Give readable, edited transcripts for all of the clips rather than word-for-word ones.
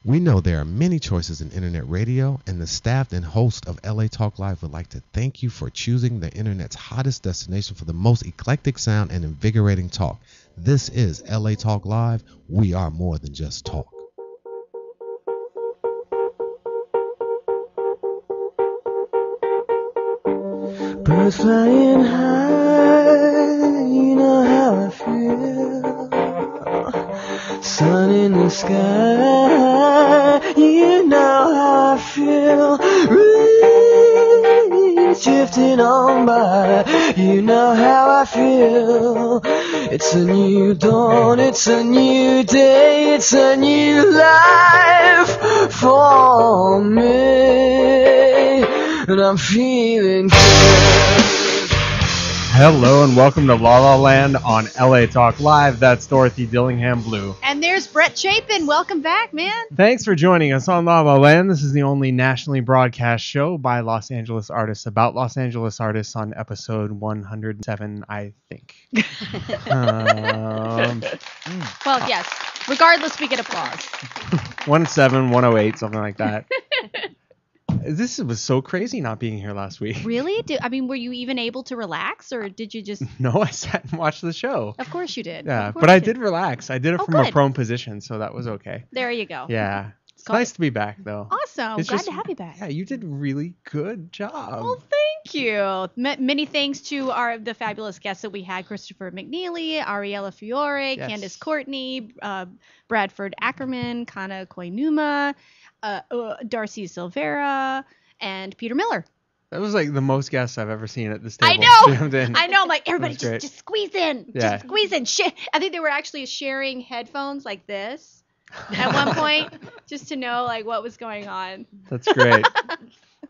We know there are many choices in internet radio, and the staff and host of LA Talk Live would like to thank you for choosing the internet's hottest destination for the most eclectic sound and invigorating talk. This is LA Talk Live. We are more than just talk. Birds flying high, you know how I feel. Sun in the sky, you know how I feel. Breeze drifting on by, you know how I feel. It's a new dawn, it's a new day, it's a new life for me. And I'm feeling good. Hello and welcome to La La Land on LA Talk Live. That's Dorothy Dillingham Blue. And there's Britt Chapin. Welcome back, man. Thanks for joining us on La La Land. This is the only nationally broadcast show by Los Angeles artists about Los Angeles artists on episode 107, I think. Well, yes. Regardless, we get applause. 107, 108, something like that. This was so crazy not being here last week. Really? Were you even able to relax, or did you just... No, I sat and watched the show. Of course you did. Yeah, but I did relax. I did it from good. a prone position, so that was okay. There you go. Yeah. It's nice to be back, though. Awesome. Glad to have you back. Yeah, you did a really good job. Well, thank you. Many thanks to the fabulous guests that we had: Christopher McNeely, Ariella Fiore, Yes. Candace Courtney, Bradford Ackerman, Kana Koinuma, Darcy Silvera, and Peter Miller. That was like the most guests I've ever seen at this table. I know. Jammed in. I know. I'm like, everybody, That was great. just squeeze in. Yeah. Just squeeze in. Shit. I think they were actually sharing headphones like this at one point, just to know like what was going on. That's great.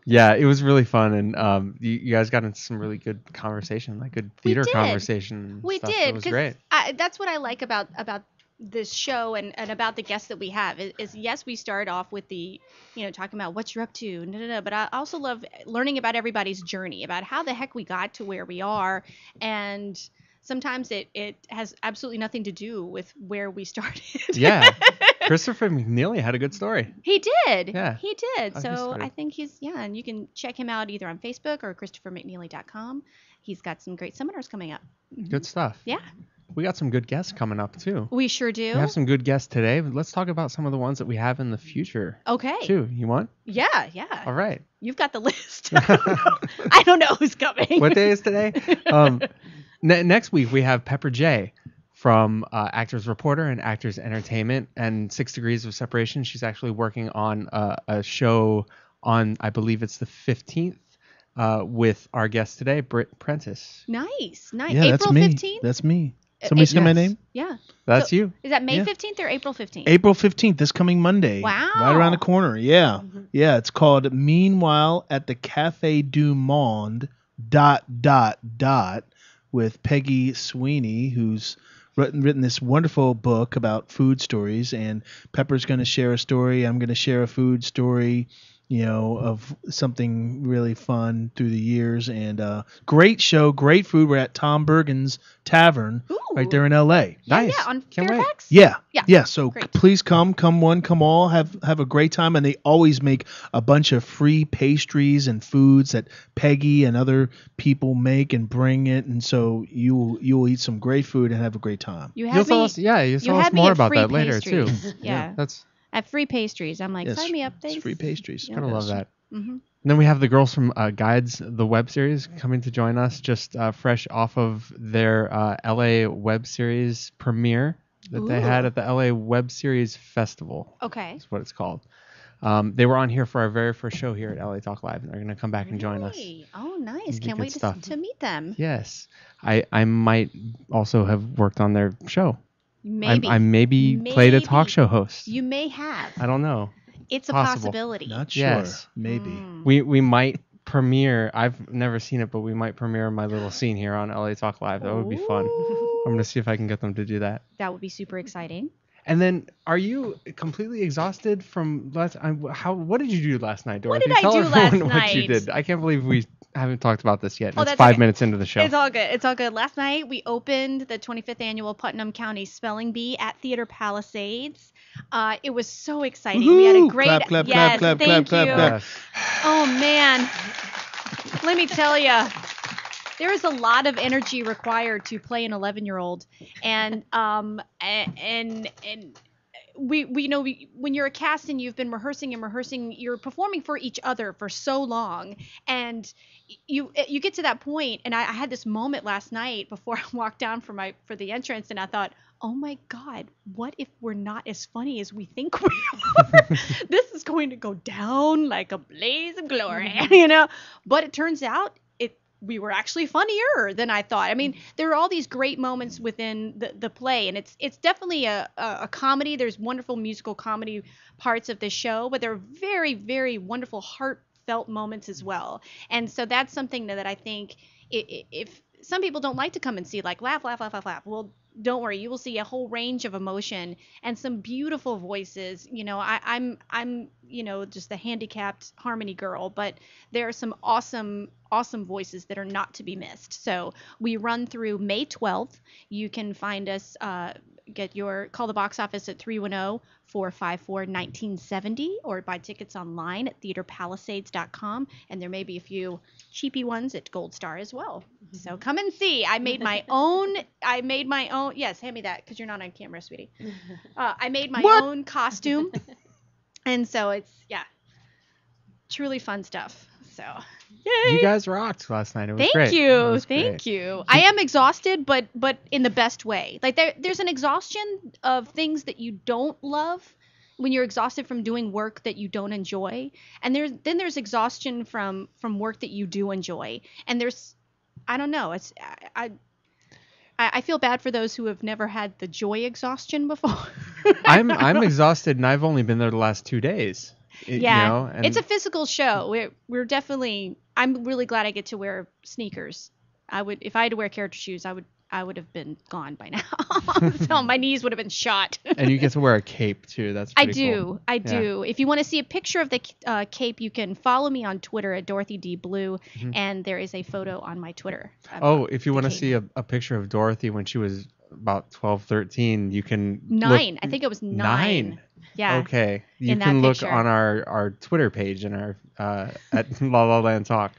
Yeah, it was really fun, and you guys got into some really good conversation, like good theater conversation. And We stuff. did. It was great. That's what I like about this show and about the guests that we have is yes, we start off with the, talking about what you're up to, but I also love learning about everybody's journey, about how the heck we got to where we are. And sometimes it has absolutely nothing to do with where we started. Yeah. Christopher McNeely had a good story. He did. Yeah. He did. He So started. I think and you can check him out either on Facebook or ChristopherMcNeely.com. He's got some great seminars coming up. Good stuff. Yeah. We got some good guests coming up, too. We sure do. We have some good guests today, but let's talk about some of the ones that we have in the future. Okay. Too. You want? Yeah. All right. You've got the list. I don't know who's coming. What day is today? Next week, we have Pepper J from Actors Reporter and Actors Entertainment and 6 Degrees of Separation. She's actually working on a show on, I believe it's the 15th, with our guest today, Britt, Pretice. Nice. Yeah, April that's me. 15th? That's me. Somebody say my Yes. name? Yeah. That's So, you. Is that May Yeah. 15th or April 15th? April 15th, this coming Monday. Wow. Right around the corner. Yeah. Yeah, it's called Meanwhile at the Café du Monde ... with Peggy Sweeney, who's written this wonderful book about food stories. And Pepper's going to share a story. I'm going to share a food story, of something really fun through the years. And great show, great food. We're at Tom Bergen's Tavern right there in L.A. Nice. Yeah, on Can't wait. Fairfax? Yeah. Yeah. So Great. please come one, come all, have a great time. And they always make a bunch of free pastries and foods that Peggy and other people make and bring it. And so you'll eat some great food and have a great time. You You'll have tell me. us, you'll you tell us had me more at about free that later, too. pastries. Yeah. That's I have free pastries. I'm like, Yes, sign me up. Thanks. It's free pastries. Yeah. Gotta love that. Mm-hmm. And then we have the girls from Guides, the web series, coming to join us just fresh off of their LA web series premiere that they had at the LA Web Series Festival. Okay. That's what it's called. They were on here for our very first show here at LA Talk Live, and they're going to come back and join us. Really? Oh, nice. It'd be Can't good wait stuff. to meet them. Yes. I might also have worked on their show. Maybe. I maybe played a talk show host. You may have. I don't know. It's a Possible. possibility. Not sure. Yes. Maybe. We might premiere. I've never seen it, but we might premiere my little scene here on LA Talk Live. That would be fun. I'm going to see if I can get them to do that. That would be super exciting. And then, are you completely exhausted from last? What did you do last night, Dorothy? did I Tell do everyone last what you night? did. I can't believe we haven't talked about this yet. Oh, It's that's 5 okay. minutes into the show. It's all good. It's all good. Last night we opened the 25th annual Putnam County Spelling Bee at Theater Palisades. It was so exciting. We had a Woohoo! great Clap, clap, yes, clap, thank clap, you. clap, Yes. Oh man, let me tell you, there is a lot of energy required to play an 11-year-old, and we when you're a cast and you've been rehearsing, you're performing for each other for so long, and you get to that point, and I had this moment last night before I walked down for the entrance, and I thought, oh my God, what if we're not as funny as we think we are? This is going to go down like a blaze of glory, But it turns out we were actually funnier than I thought. I mean, there are all these great moments within the play, and it's definitely a comedy. There's wonderful musical comedy parts of this show, but there are very, very wonderful heartfelt moments as well. And so that's something that I think if some people don't like to come and see, like laugh, laugh, laugh, laugh, laugh. Well, don't worry, you will see a whole range of emotion and some beautiful voices. I'm just the handicapped harmony girl, but there are some awesome voices that are not to be missed. So we run through May 12th. You can find us, call the box office at 310-454-1970 or buy tickets online at theaterpalisades.com. And there may be a few cheapy ones at Gold Star as well. So come and see. I made my own. Yes, hand me that because you're not on camera, sweetie. I made my own costume. And so it's, truly fun stuff. So, yay. You guys rocked last night. It was great. Thank you. It was Thank great. you. I am exhausted, but in the best way. Like there's an exhaustion of things that you don't love when you're exhausted from doing work that you don't enjoy. And there's exhaustion from work that you do enjoy. And I don't know. I feel bad for those who have never had the joy exhaustion before. I'm exhausted, and I've only been there the last 2 days. And It's a physical show. We're definitely. I'm really glad I get to wear sneakers. If I had to wear character shoes, I would have been gone by now. So my knees would have been shot. And you get to wear a cape too. That's pretty cool. I do. If you want to see a picture of the cape, you can follow me on Twitter at Dorothy D. Blue, and there is a photo on my Twitter. If you want to see a picture of Dorothy when she was about 12, 13, you can 9. I think it was 9. Yeah. Okay. You in can that look picture. on our Twitter page and our at La La Land Talk,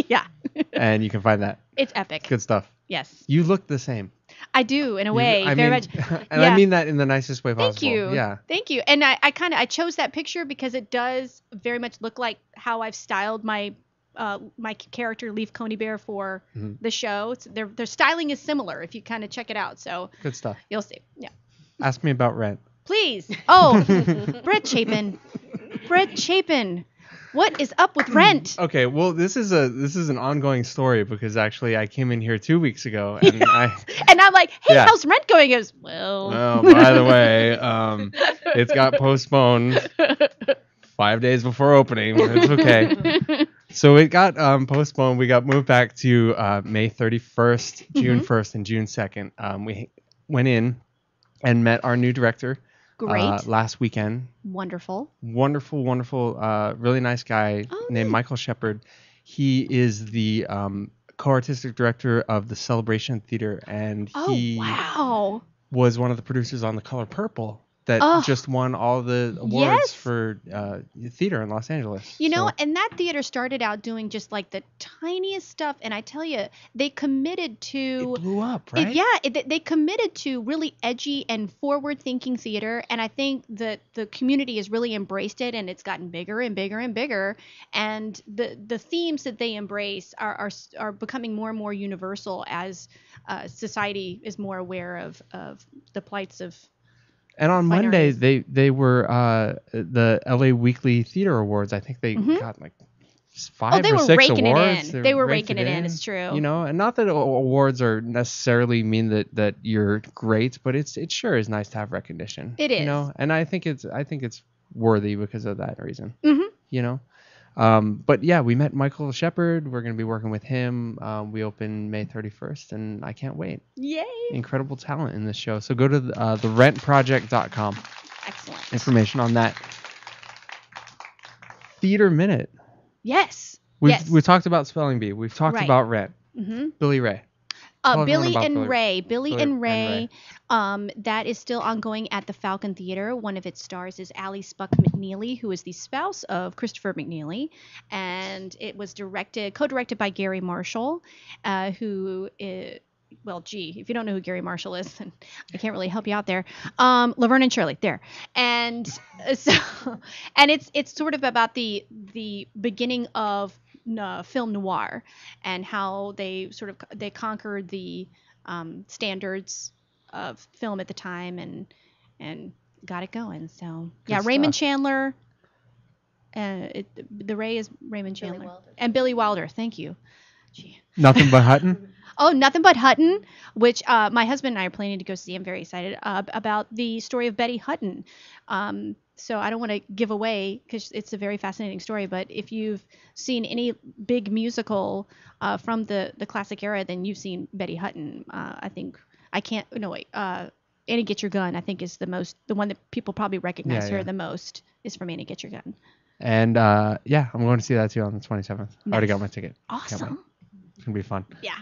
Yeah. and you can find that. It's epic. Good stuff. Yes. You look the same. I do, in a way, I very mean, much. And I mean that in the nicest way possible. Thank you. Yeah. Thank you. And I chose that picture because it does very much look like how I've styled my character Leaf Coney Bear for the show. Their styling is similar if you kind of check it out. So Good stuff. you'll see. Yeah. Ask me about rent. Please. Oh, Britt Chapin. What is up with rent? Okay, well, this is an ongoing story because actually I came in here 2 weeks ago and And I'm like, hey, Yeah. how's rent going? It goes, well. Oh, by the way, it's got postponed 5 days before opening. It's okay. So it got postponed. We got moved back to May 31st, June 1st, and June 2nd. We went in and met our new director. Great. Last weekend. Wonderful. Wonderful, really nice guy named Michael Shepard. He is the co-artistic director of the Celebration Theater, and he wow. was one of the producers on The Color Purple that just won all the awards for theater in Los Angeles. And that theater started out doing just like the tiniest stuff, and I tell you, they committed to. It blew up, right? They committed to really edgy and forward-thinking theater, and I think that the community has really embraced it, and it's gotten bigger and bigger and bigger. And the themes that they embrace are becoming more and more universal as society is more aware of the plights of. And on Monday, minorities. they were the LA Weekly Theater Awards. I think they got like 5 they or were 6 raking it awards. in. They were raking it in. It's true. And not that awards are necessarily mean that you're great, but it sure is nice to have recognition. It is. And I think it's worthy because of that reason. Mm-hmm. But yeah, we met Michael Shepard. We're going to be working with him. We open May 31st, and I can't wait. Yay! Incredible talent in this show. So go to therentproject.com. Excellent. Information on that. Theater Minute. Yes. We've talked about Spelling Bee. We've talked Right. about Rent. Billy Ray. Tell everyone Billy about and Ray. Billy Billy and and Ray. That is still ongoing at the Falcon Theater. One of its stars is Allie Spuck McNeely, who is the spouse of Christopher McNeely, and it was co-directed by Gary Marshall, who is. Well, gee, if you don't know who Gary Marshall is, then I can't really help you out there. Laverne and Shirley, there, and so, and it's sort of about the beginning of film noir and how they conquered the standards of film at the time and got it going. So yeah, Good Raymond stuff. Chandler. The Ray is Raymond Chandler and Billy Wilder. Thank you. Gee. Nothing But Hutton. Oh, Nothing But Hutton, which my husband and I are planning to go see. I'm very excited about the story of Betty Hutton. So I don't want to give away because it's a very fascinating story. But if you've seen any big musical from the classic era, then you've seen Betty Hutton. I think I can't. No wait. Annie Get Your Gun, I think, is the one that people probably recognize her the most is from Annie Get Your Gun. And I'm going to see that too on the 27th. I already got my ticket. Awesome. It's going to be fun. Yeah.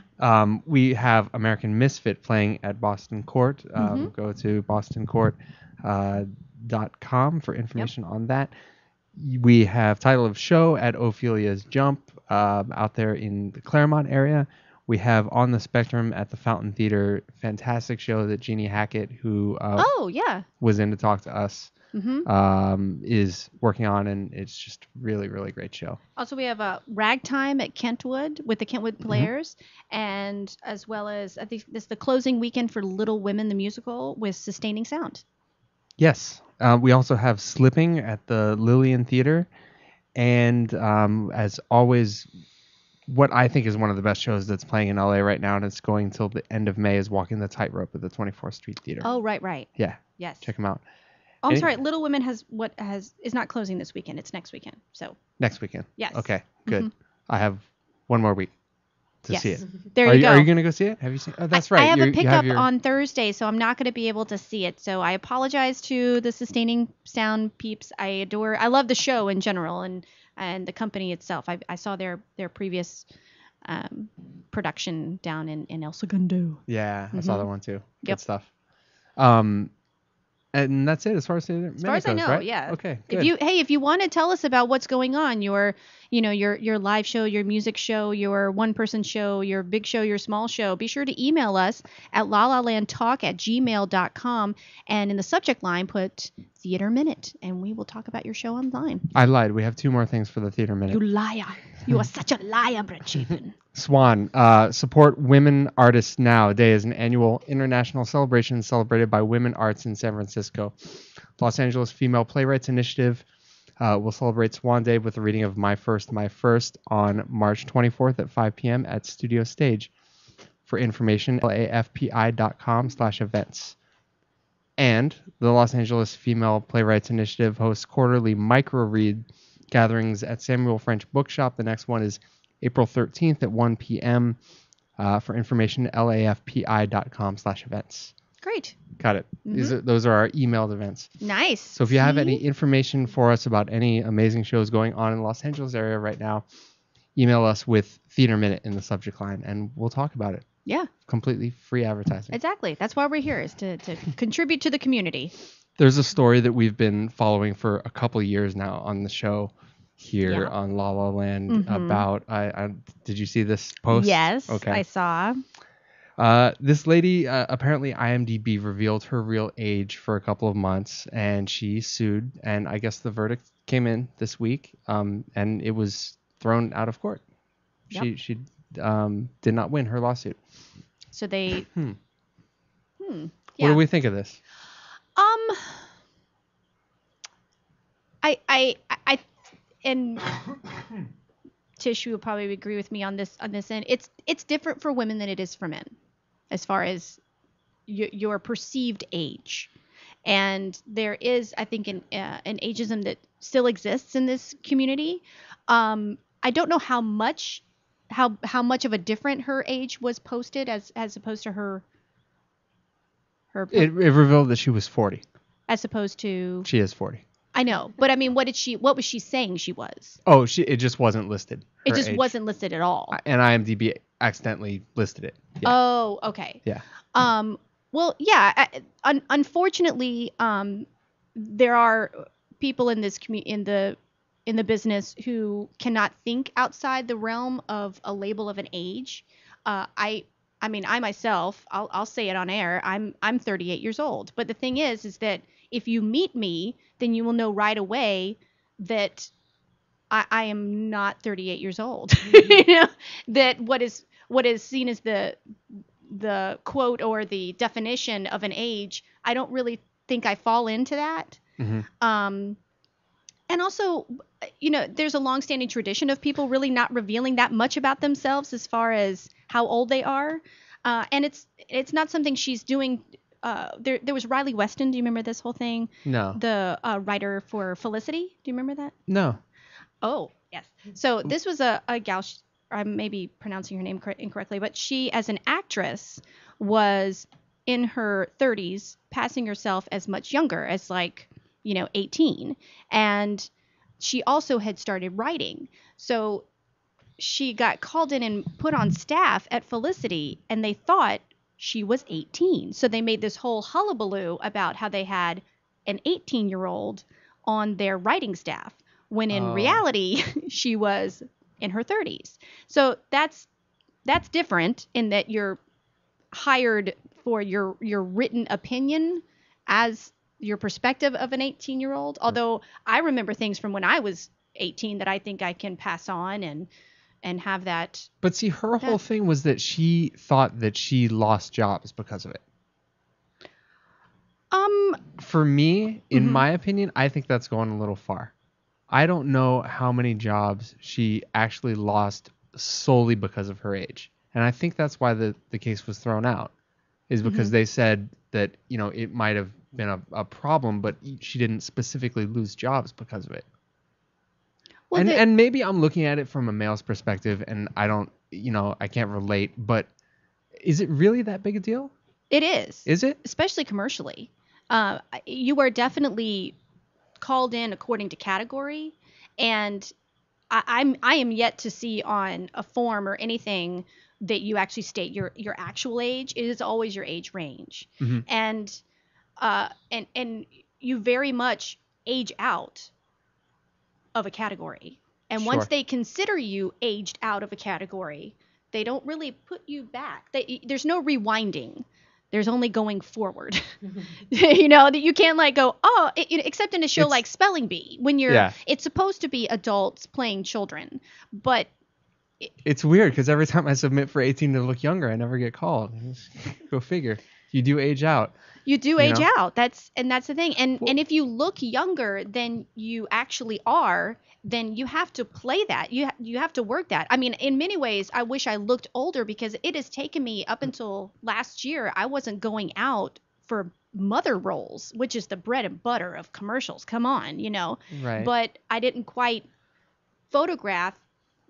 We have American Misfit playing at Boston Court. Go to bostoncourt.com for information on that. We have Title of Show at Ophelia's Jump out there in the Claremont area. We have On the Spectrum at the Fountain Theater. Fantastic show that Jeannie Hackett, who was in to talk to us, is working on, and it's just really, really great show. Also, we have Ragtime at Kentwood with the Kentwood Players, and as well as I think this is the closing weekend for Little Women the musical with Sustaining Sound. Yes. We also have Slipping at the Lillian Theater, and as always, what I think is one of the best shows that's playing in LA right now, and it's going till the end of May, is Walking the Tightrope at the 24th Street Theater. Oh, right. Yeah. Yes. Check them out. Oh, I'm sorry. Little Women is not closing this weekend. It's next weekend. So next weekend. Yes. Okay. Good. I have one more week to see it. There you go. Are you going to go see it? Have you seen? Oh, that's right. I have a pickup on Thursday, so I'm not going to be able to see it. So I apologize to the Sustaining Sound peeps. I love the show in general and the company itself. I saw their previous production down in El Segundo. Yeah, I saw that one too. Good Yep. stuff. And that's it as far as I know, right? yeah. Okay, good. If you want to tell us about what's going on, your live show, your music show, your one-person show, your big show, your small show, be sure to email us at lalalandtalk@gmail.com, and in the subject line put Theater Minute, and we will talk about your show online. I lied. We have two more things for the Theater Minute. You liar. You are such a liar, Britt Chapin. Swan, Support Women Artists Now Day is an annual international celebration celebrated by women arts in San Francisco. Los Angeles Female Playwrights Initiative will celebrate Swan Day with a reading of My First on March 24th at 5 p.m. at Studio Stage. For information, lafpi.com/events. And the Los Angeles Female Playwrights Initiative hosts quarterly micro-read gatherings at Samuel French Bookshop. The next one is April 13th at 1 p.m. For information, lafpi.com/events. Great. Got it. Those are our emailed events. Nice. So if you have any information for us about any amazing shows going on in the Los Angeles area right now, email us with Theater Minute in the subject line, and we'll talk about it. Yeah. Completely free advertising. Exactly. That's why we're here, is to contribute to the community. There's a story that we've been following for a couple years now on the show here on La La Land about, did you see this post? Yes, okay. I saw. This lady, apparently IMDb revealed her real age for a couple of months, and she sued, and I guess the verdict came in this week, and it was thrown out of court. Yep. She did not win her lawsuit. So they... What Yeah. do we think of this? And Tish will probably agree with me on this end. It's different for women than it is for men, as far as your perceived age. And there is, I think, an ageism that still exists in this community. I don't know how much of a different her age was posted as opposed to her. It revealed that she was 40. As opposed to. She is 40. I know, but I mean, what was she saying she was? Oh, it just wasn't listed. It just age. wasn't listed at all. And IMDb accidentally listed it. Yeah. Oh, okay. Yeah. Well, yeah. Unfortunately, there are people in this in the business who cannot think outside the realm of a label of an age. I mean, I myself, I'll say it on air. I'm 38 years old. But the thing is that if you meet me, then you will know right away that I am not 38 years old. You know, that what is seen as the quote or the definition of an age, I don't really think I fall into that. Mm-hmm. And also, you know, there's a longstanding tradition of people really not revealing that much about themselves as far as how old they are. And it's not something she's doing. There was Riley Weston. Do you remember this whole thing? No. The writer for Felicity. Do you remember that? No. Oh, yes. So this was a gal, I may be pronouncing her name incorrectly, but she, as an actress, was in her 30s, passing herself as much younger, as 18. And she also had started writing. So she got called in and put on staff at Felicity, and they thought she was 18. So they made this whole hullabaloo about how they had an 18-year-old on their writing staff, when in reality she was in her 30s. So that's different in that you're hired for your written opinion as your perspective of an 18-year-old. Although I remember things from when I was 18 that I think I can pass on and have that. But see, her whole thing was that she thought that she lost jobs because of it. For me, in my opinion, I think that's going a little far. I don't know how many jobs she actually lost solely because of her age. And I think that's why the case was thrown out, is because they said that, you know, it might have been a problem, but she didn't specifically lose jobs because of it. Well, and maybe I'm looking at it from a male's perspective and I don't, you know, I can't relate, but is it really that big a deal? It is. Is it? Especially commercially. You are definitely called in according to category, and I am yet to see on a form or anything that you actually state your actual age. It is always your age range. And you very much age out of a category. And once they consider you aged out of a category, they don't really put you back. There's no rewinding. There's only going forward. You know, that you can't go, except in a show like Spelling Bee, when it's supposed to be adults playing children. But it's weird because every time I submit for 18 to look younger, I never get called. Go figure. You do age out. You do age out. That's the thing. And if you look younger than you actually are, then you have to play that. You have to work that. I mean, in many ways, I wish I looked older, because it has taken me up until last year. I wasn't going out for mother roles, which is the bread and butter of commercials. Come on, you know. Right. But I didn't quite photograph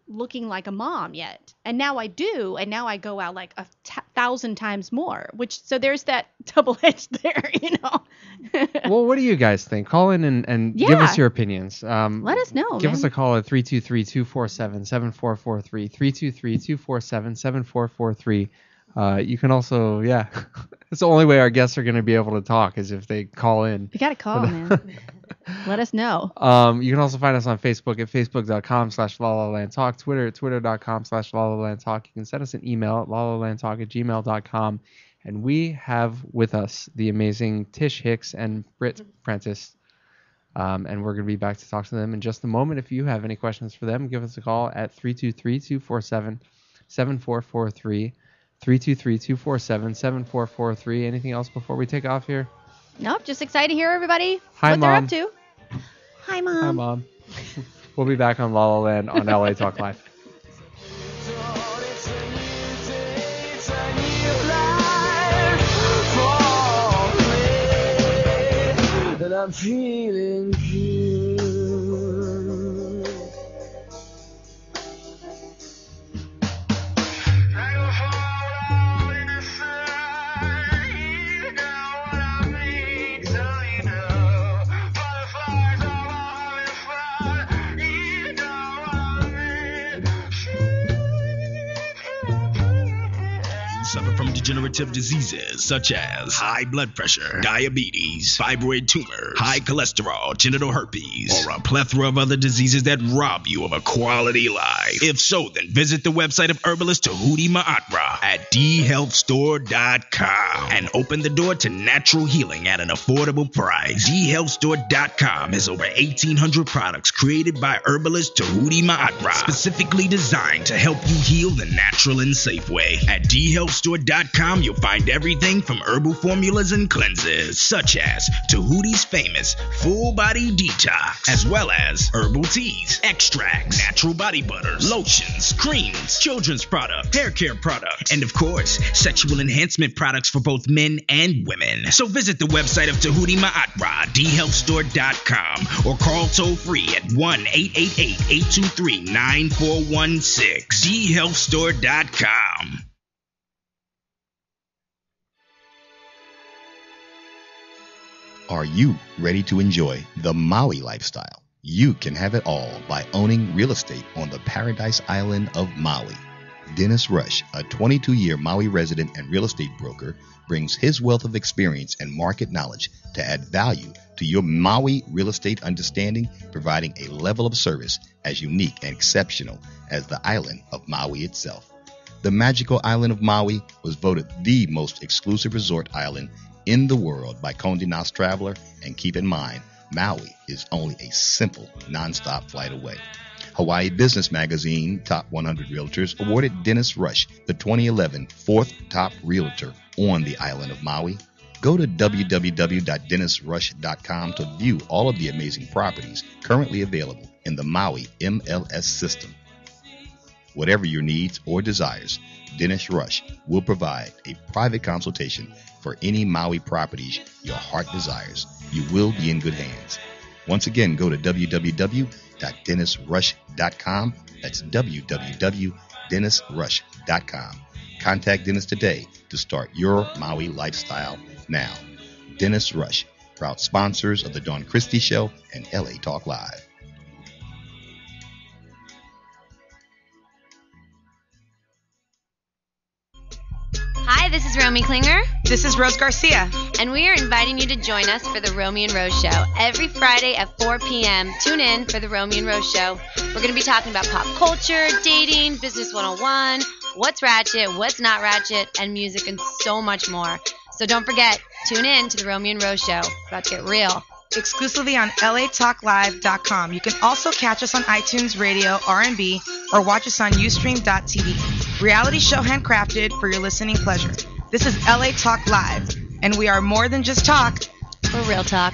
looking like a mom yet, and now I do, and now I go out 1,000 times more, so there's that double edge there, you know. Well, what do you guys think? Call in and give us your opinions. Let us know. Give us a call at 323-247-7443, 323-247-7443. You can also, it's the only way our guests are going to be able to talk is if they call in. You got to call, man. Let us know. You can also find us on Facebook at facebook.com/lalalandtalk, Twitter at twitter.com/lalalandtalk. You can send us an email at lalalandtalk@gmail.com. And we have with us the amazing Tishicks and Britt Pretice. And we're going to be back to talk to them in just a moment. If you have any questions for them, give us a call at 323-247-7443. 323-247-7443. Anything else before we take off here? Nope, just excited to hear everybody what they're up to. Hi, Mom. Hi, Mom. We'll be back on La La Land on LA Talk Live. And I'm feeling good. neurodegenerative diseases such as high blood pressure, diabetes, fibroid tumors, high cholesterol, genital herpes, or a plethora of other diseases that rob you of a quality life? If so, then visit the website of herbalist Tahuti Ma'atra at dhealthstore.com and open the door to natural healing at an affordable price. dhealthstore.com has over 1,800 products created by herbalist Tahuti Ma'atra, specifically designed to help you heal the natural and safe way. At dhealthstore.com, you'll find everything from herbal formulas and cleanses, such as Tahuti's famous full body detox, as well as herbal teas, extracts, natural body butters, lotions, creams, children's products, hair care products, and of course, sexual enhancement products for both men and women. So visit the website of Tahuti Ma'atra, dhealthstore.com, or call toll free at 1-888-823-9416. dhealthstore.com. Are you ready to enjoy the Maui lifestyle? You can have it all by owning real estate on the Paradise Island of Maui. Dennis Rush, a 22-year Maui resident and real estate broker, brings his wealth of experience and market knowledge to add value to your Maui real estate understanding, providing a level of service as unique and exceptional as the island of Maui itself. The magical island of Maui was voted the most exclusive resort island in the world by Condé Nast Traveler, and keep in mind, Maui is only a simple, non-stop flight away. Hawaii Business Magazine Top 100 Realtors awarded Dennis Rush the 2011 fourth top realtor on the island of Maui. Go to www.dennisrush.com to view all of the amazing properties currently available in the Maui MLS system. Whatever your needs or desires, Dennis Rush will provide a private consultation for any Maui properties your heart desires. You will be in good hands. Once again, go to www.dennisrush.com. That's www.dennisrush.com. Contact Dennis today to start your Maui lifestyle now. Dennis Rush, proud sponsors of the Dawn Christie Show and LA Talk Live. Hi, this is Romy Klinger. This is Rose Garcia. And we are inviting you to join us for the Romy and Rose Show every Friday at 4 p.m. Tune in for the Romy and Rose Show. We're going to be talking about pop culture, dating, business 101, what's ratchet, what's not ratchet, and music and so much more. So don't forget, tune in to the Romy and Rose Show. About to get real. Exclusively on latalklive.com. You can also catch us on iTunes Radio, R&B, or watch us on Ustream.tv. Reality show handcrafted for your listening pleasure. This is LA Talk Live, and we are more than just talk. We're real talk.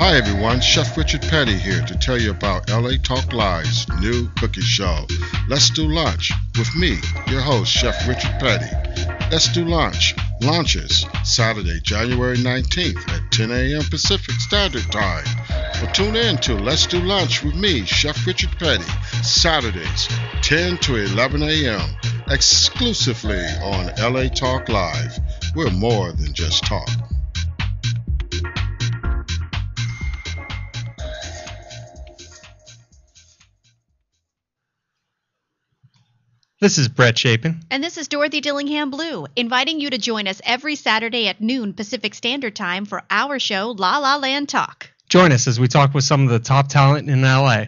Hi everyone, Chef Richard Petty here to tell you about LA Talk Live's new cooking show, Let's Do Lunch, with me, your host, Chef Richard Petty. Let's Do Lunch launches Saturday, January 19th at 10 a.m. Pacific Standard Time. Well, tune in to Let's Do Lunch with me, Chef Richard Petty, Saturdays, 10 to 11 a.m., exclusively on LA Talk Live. We're more than just talk. This is Brett Chapin. And this is Dorothy Dillingham Blue, inviting you to join us every Saturday at noon Pacific Standard Time for our show, La La Land Talk. Join us as we talk with some of the top talent in LA.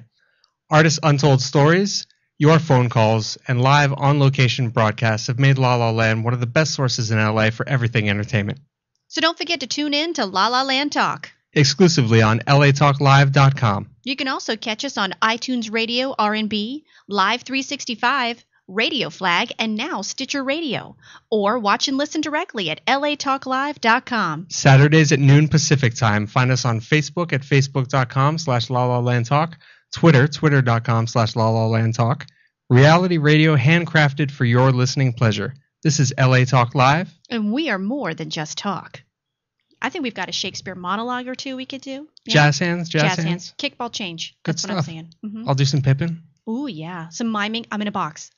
Artists' untold stories, your phone calls, and live on-location broadcasts have made La La Land one of the best sources in LA for everything entertainment. So don't forget to tune in to La La Land Talk. Exclusively on latalklive.com. You can also catch us on iTunes Radio, R&B, Live 365, Radio Flag, and now Stitcher Radio. Or watch and listen directly at latalklive.com. Saturdays at noon Pacific Time. Find us on Facebook at facebook.com/LaLaLandTalk, Twitter, twitter.com/LaLaLandTalk. Reality radio handcrafted for your listening pleasure. This is LA Talk Live. And we are more than just talk. I think we've got a Shakespeare monologue or two we could do. Yeah. Jazz hands. Kickball change. Good That's stuff. what I'm saying. Mm-hmm. I'll do some Pippin. Ooh, yeah. Some miming. I'm in a box.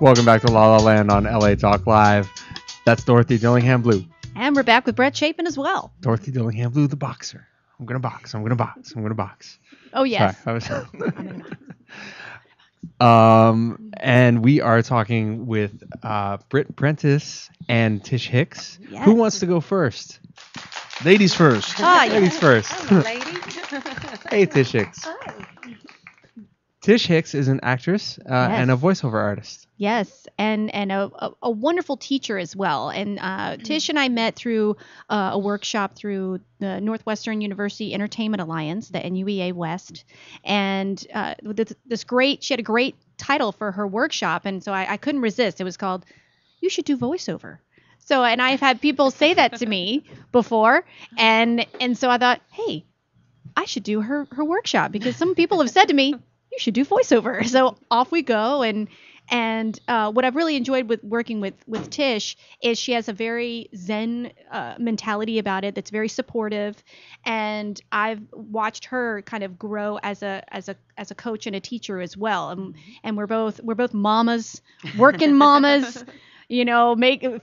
Welcome back to La La Land on LA Talk Live. That's Dorothy Dillingham Blue. And we're back with Brett Chapin as well. Dorothy Dillingham Blue, the boxer. I'm gonna box. I'm gonna box. I'm gonna box. Oh yes. Sorry, and we are talking with Britt Prentice and Tishicks. Yes. Who wants to go first? Ladies first. Ladies first. I'm a lady. Hey, Tishicks. Tishicks is an actress and a voiceover artist. Yes, and a wonderful teacher as well. And Tish and I met through a workshop through the Northwestern University Entertainment Alliance, the NUEA West. And she had a great title for her workshop. And so I couldn't resist. It was called, "You Should Do Voiceover." So, and I've had people say that to me before. And so I thought, hey, I should do her workshop, because some people have said to me, you should do voiceover. So off we go. And what I've really enjoyed with working with Tish is she has a very Zen mentality about it that's very supportive, and I've watched her kind of grow as a coach and a teacher as well. And we're both mamas, working mamas.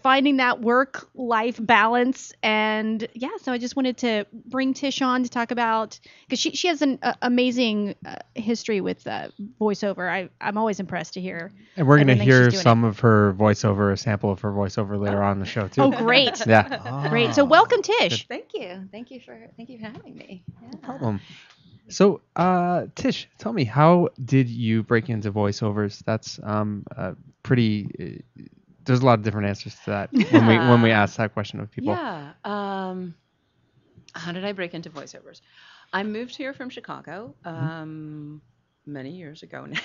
Finding that work-life balance. And yeah, so I just wanted to bring Tish on to talk about, because she has an amazing history with voiceover. I'm always impressed to hear. And we're going to hear some of her voiceover, a sample of her voiceover later on in the show too. Oh, great. Yeah. Great. So welcome, Tish. Thank you. Thank you for having me. Yeah. No problem. So, Tish, tell me, how did you break into voiceovers? That's pretty... there's a lot of different answers to that when we ask that question of people. Yeah. How did I break into voiceovers? I moved here from Chicago many years ago now.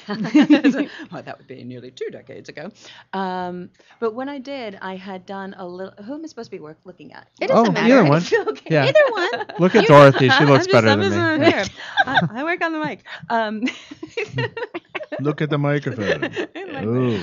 That would be nearly 2 decades ago. But when I did, I had done a little. Who am I supposed to be looking at? It doesn't matter. Either one. Okay. Yeah. Either one. Look at Dorothy. She looks better than me. There. I work on the mic. Look at the microphone. Ooh.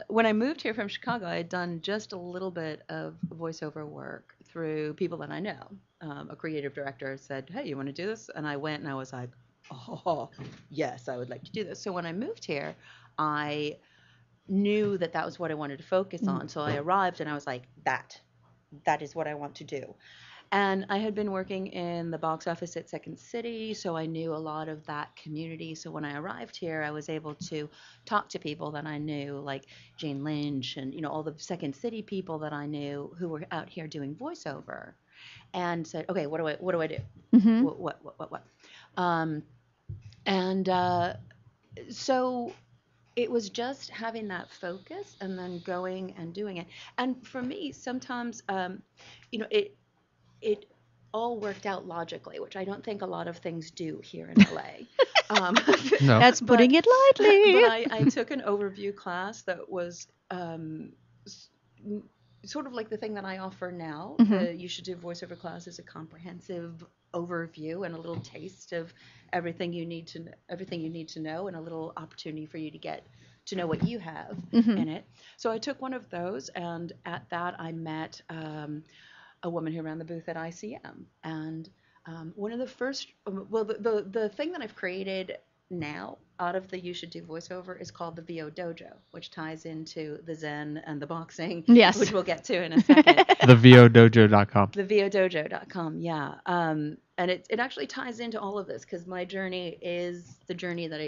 When I moved here from Chicago, I had done just a little bit of voiceover work through people that I know. A creative director said, "Hey, you want to do this?" And I went, and I was like, "Oh, yes, I would like to do this." So when I moved here, I knew that was what I wanted to focus on. So I arrived, and I was like, that is what I want to do. And I had been working in the box office at Second City, so I knew a lot of that community. So when I arrived here, I was able to talk to people that I knew, like Jane Lynch and all the Second City people that I knew who were out here doing voiceover, and said, "Okay, what do I do? Mm-hmm. What?" So it was just having that focus and then going and doing it. And for me, sometimes, it all worked out logically, which I don't think a lot of things do here in LA. No. That's putting it lightly. But I took an overview class that was sort of like the thing that I offer now. Mm-hmm. You Should Do Voiceover class is a comprehensive overview and a little taste of everything you need to know, and a little opportunity for you to get to know what you have in it. So I took one of those, and at that I met a woman who ran the booth at ICM, and one of the first, the thing that I've created now out of the You Should Do Voiceover is called the VO Dojo, which ties into the Zen and the boxing, yes, which we'll get to in a second. The VODojo.com. The VODojo.com, yeah. And it actually ties into all of this, because my journey is the journey that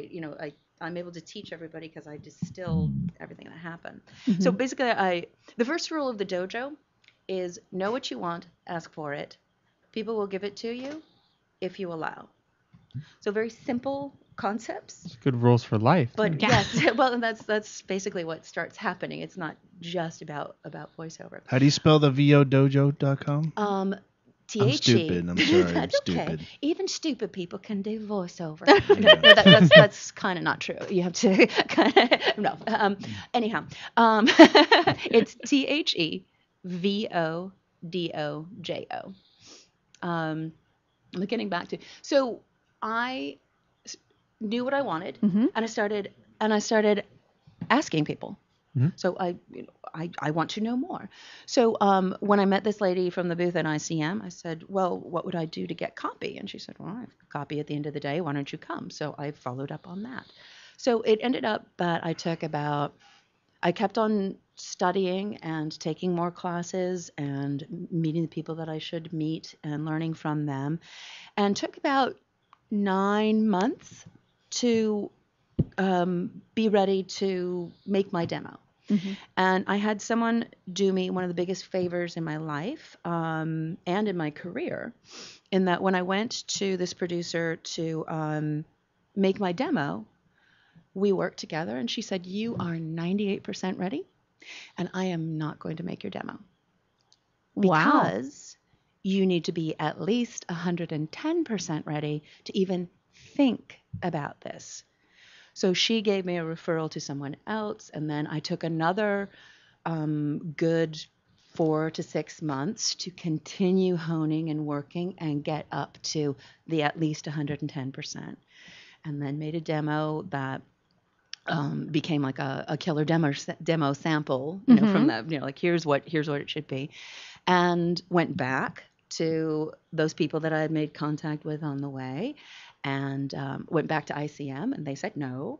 I'm able to teach everybody, because I distill everything that happened. Mm-hmm. So basically, the first rule of the dojo is know what you want, ask for it. People will give it to you if you allow. So very simple concepts. It's good rules for life. But yes, well, and that's basically what starts happening. It's not just about voiceover. How do you spell the VODojo.com? THE. I'm stupid. I'm sorry. That's I'm stupid. Okay. Even stupid people can do voiceover. No, that's kind of not true. You have to kind of no. Anyhow, it's THEVODOJO. I'm getting back to, so I knew what I wanted, Mhm. and I started asking people. Mhm. So I want to know more. So when I met this lady from the booth at ICM, I said, well, what would I do to get copy? And she said, well, I have copy at the end of the day. Why don't you come? So I followed up on that. So it ended up that I kept on studying and taking more classes and meeting the people that I should meet and learning from them, and took about 9 months to be ready to make my demo. And I had someone do me one of the biggest favors in my life and in my career, in that when I went to this producer to make my demo, we worked together, and she said, you are 98% ready, and I am not going to make your demo. Wow. Because you need to be at least 110% ready to even think about this. So she gave me a referral to someone else, and then I took another good 4 to 6 months to continue honing and working and get up to the at least 110%, and then made a demo that became like a killer demo sample, from the, like here's what it should be, and went back to those people that I had made contact with on the way, and went back to ICM, and they said no,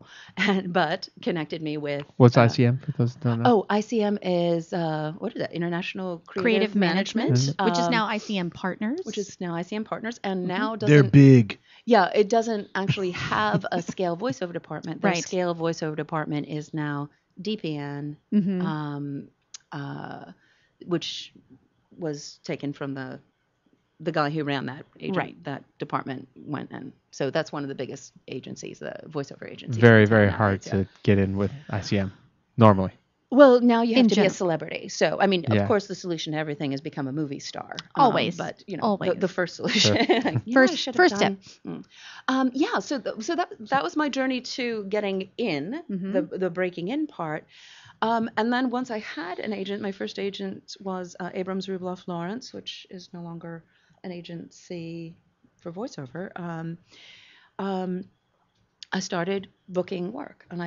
but connected me with What's ICM for those that don't know? Oh, ICM is what is that? International Creative Management, Management, which is now ICM Partners. and now doesn't. They're big. Yeah, it doesn't actually have a scale voiceover department. Their Right. scale voiceover department is now DPN, which was taken from the guy who ran that that department went, and so that's one of the biggest agencies, the voiceover agencies. Very, in town very nowadays, hard yeah. to get in with ICM normally. Well, now you have In to be a general. celebrity. So, I mean, Yeah. of course, the solution to everything is become a movie star. Always. But, Always. the first solution. First step. Yeah, so that was my journey to getting in, the breaking in part. And then once I had an agent, my first agent was Abrams Rubloff Lawrence, which is no longer an agency for voiceover. I started booking work, and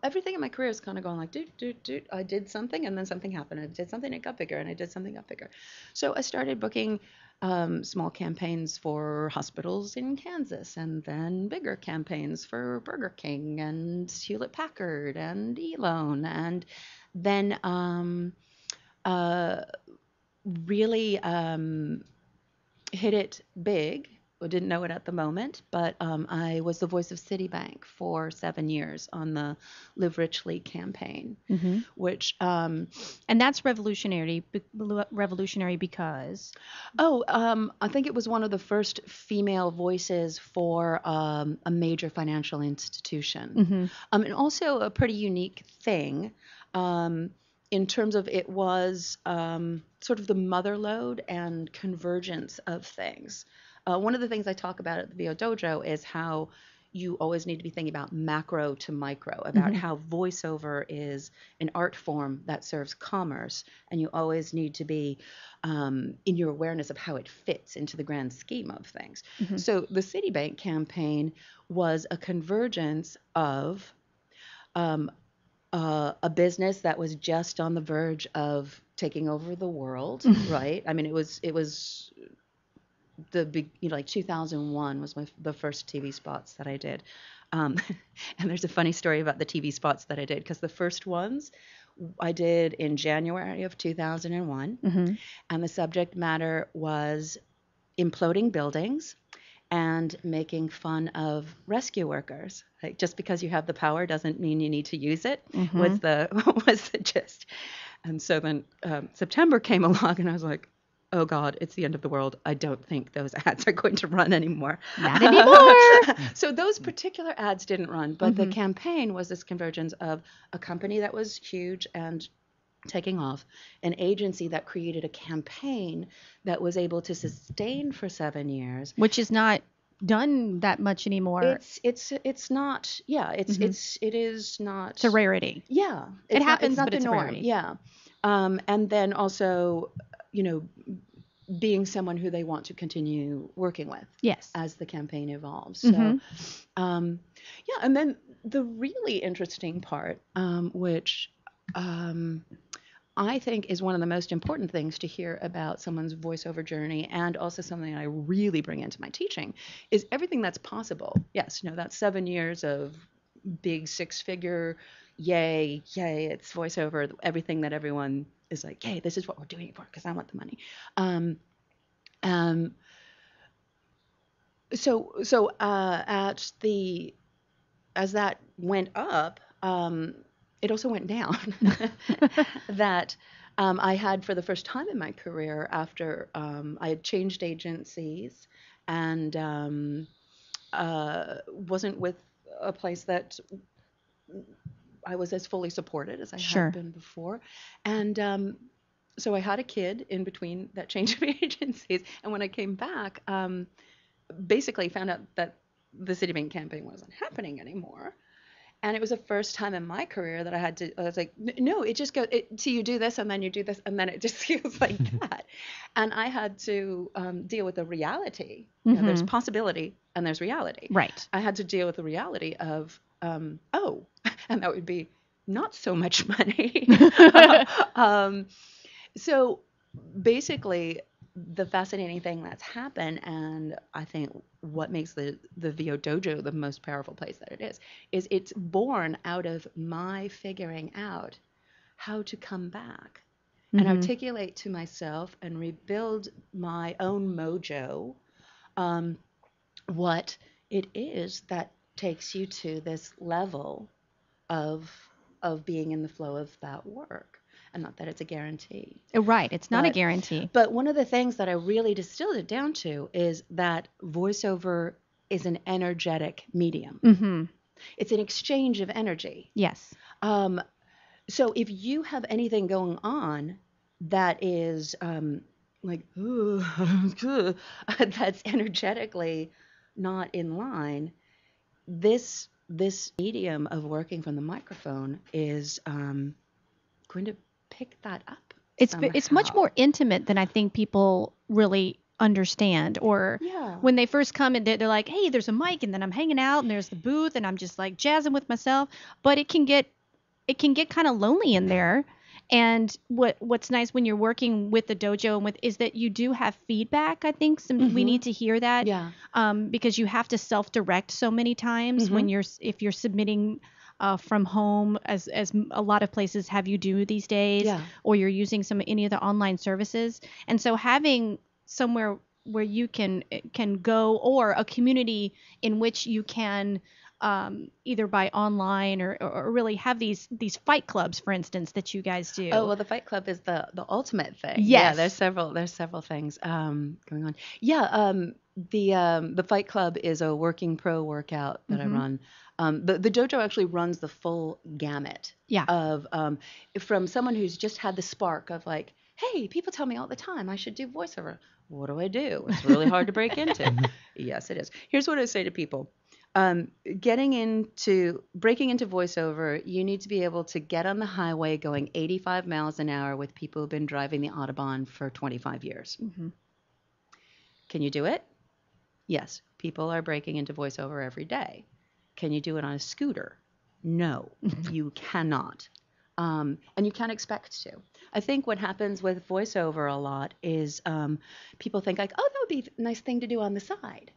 everything in my career is kind of going like, dude. I did something, and then something happened. I did something, it got bigger, and I did something, got bigger. So I started booking small campaigns for hospitals in Kansas, and then bigger campaigns for Burger King and Hewlett Packard and Elone, and then really hit it big. I didn't know it at the moment, but I was the voice of Citibank for 7 years on the Live Richly campaign, which and that's revolutionary because I think it was one of the first female voices for a major financial institution, and also a pretty unique thing. In terms of it was sort of the mother lode and convergence of things. One of the things I talk about at the VO Dojo is how you always need to be thinking about macro to micro, about how voiceover is an art form that serves commerce, and you always need to be in your awareness of how it fits into the grand scheme of things. So the Citibank campaign was a convergence of a business that was just on the verge of taking over the world, right? I mean, it was the big, like 2001 was the first TV spots that I did. And there's a funny story about the TV spots that I did, because the first ones I did in January of 2001, and the subject matter was imploding buildings and making fun of rescue workers. Like, just because you have the power doesn't mean you need to use it, was the gist. And so then September came along, and I was like, oh God, it's the end of the world. I don't think those ads are going to run anymore. Not anymore. So those particular ads didn't run, but the campaign was this convergence of a company that was huge and taking off, an agency that created a campaign that was able to sustain for 7 years, which is not done that much anymore. It's not. Yeah, it is not. It's a rarity. Yeah, It happens, it's not but the it's a norm. rarity. Yeah, and then also, being someone who they want to continue working with. Yes. As the campaign evolves. Mhm. So, yeah, and then the really interesting part, which I think is one of the most important things to hear about someone's voiceover journey, and also something I really bring into my teaching, is everything that's possible. Yes, that's 7 years of big 6-figure, yay, it's voiceover, everything that everyone is like, yay, this is what we're doing it for because I want the money. So as that went up, it also went down. That I had, for the first time in my career, after I had changed agencies and wasn't with a place that I was as fully supported as I had been before. And so I had a kid in between that change of agencies. And when I came back, basically found out that the City Bank campaign wasn't happening anymore. And it was the first time in my career that I was like, no, it just goes, so you do this and then you do this and then it just feels like that. And I had to deal with the reality. There's possibility and there's reality. Right. I had to deal with the reality of, and that would be not so much money. So basically, the fascinating thing that's happened, and I think what makes the VO Dojo the most powerful place that it is it's born out of my figuring out how to come back and articulate to myself and rebuild my own mojo, what it is that takes you to this level of being in the flow of that work. And not that it's a guarantee. Right. It's not a guarantee. But one of the things that I really distilled it down to is that voiceover is an energetic medium. Mm-hmm. It's an exchange of energy. Yes. So if you have anything going on that is like, that's energetically not in line, this medium of working from the microphone is going to pick that up. It's much more intimate than I think people really understand. Or when they first come and they're like, hey, there's a mic, and then I'm hanging out and there's the booth and I'm just like jazzing with myself. But it can get kind of lonely in there. And what's nice when you're working with the dojo and is that you do have feedback. I think we need to hear that. Yeah. Because you have to self-direct so many times if you're submitting from home, as a lot of places have you do these days, or you're using any of the online services. And so having somewhere where you can go, or a community in which you can either by online or really have these fight clubs, for instance, that you guys do. Oh, well, the fight club is the ultimate thing. Yes. Yeah, there's several things going on. Yeah, the fight club is a working pro workout that I run. The dojo actually runs the full gamut of from someone who's just had the spark of like, hey, people tell me all the time I should do voiceover. What do I do? It's really hard to break into. Yes, it is. Here's what I say to people. Breaking into voiceover, you need to be able to get on the highway going 85 miles an hour with people who've been driving the Autobahn for 25 years. Mm-hmm. Can you do it? Yes. People are breaking into voiceover every day. Can you do it on a scooter? No, you cannot. And you can't expect to. I think what happens with voiceover a lot is people think like, oh, that would be a nice thing to do on the side.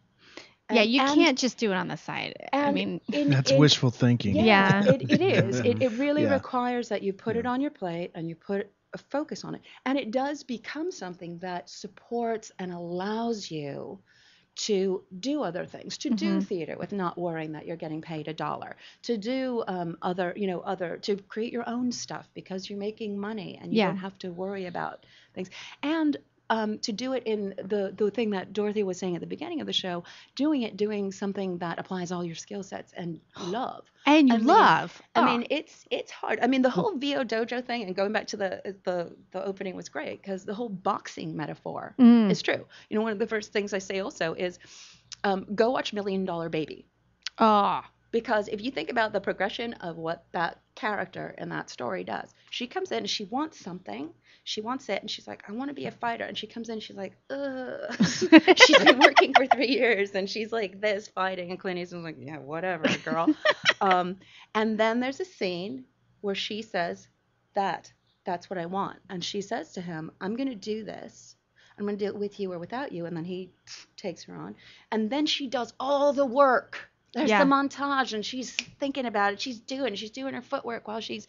Yeah, you can't just do it on the side. I mean, that's wishful thinking. Yeah. It is. It really requires that you put it on your plate and you put a focus on it. And it does become something that supports and allows you to do other things, to do theater with not worrying that you're getting paid $1, to do to create your own stuff because you're making money and you don't have to worry about things. And to do it in the thing that Dorothy was saying at the beginning of the show, doing something that applies all your skill sets and love. And you love. I mean, it's hard. I mean, the whole VO Dojo thing, and going back to the opening was great because the whole boxing metaphor is true. One of the first things I say also is, go watch $1 Million Baby. Because if you think about the progression of what that character in that story does, she comes in and she wants something. She wants it, and she's like, I want to be a fighter. And she comes in and she's like, ugh. She's been working for 3 years, and she's like this fighting. And Clint Eastwood's like, yeah, whatever, girl. And then there's a scene where she says, that's what I want. And she says to him, I'm going to do this. I'm going to do it with you or without you. And then he takes her on. And then she does all the work. There's the montage, and she's thinking about it. She's doing her footwork while she's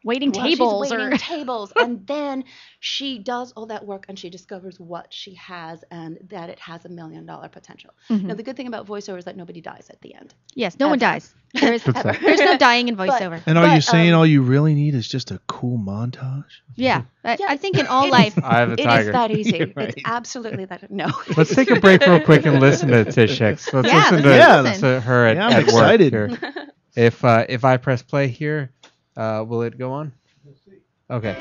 waiting tables. And then she does all that work, and she discovers what she has and that it has $1 million potential. Now, the good thing about voiceover is that nobody dies at the end. Yes, no one dies. There's no dying in voiceover. And are you saying all you really need is just a cool montage? Yeah. I think in all life, I have a tiger. It is that easy. Right. It's absolutely that. No. Let's take a break real quick and listen to Tishicks. Let's listen to her at I'm work excited. here. If I press play here, will it go on? Okay.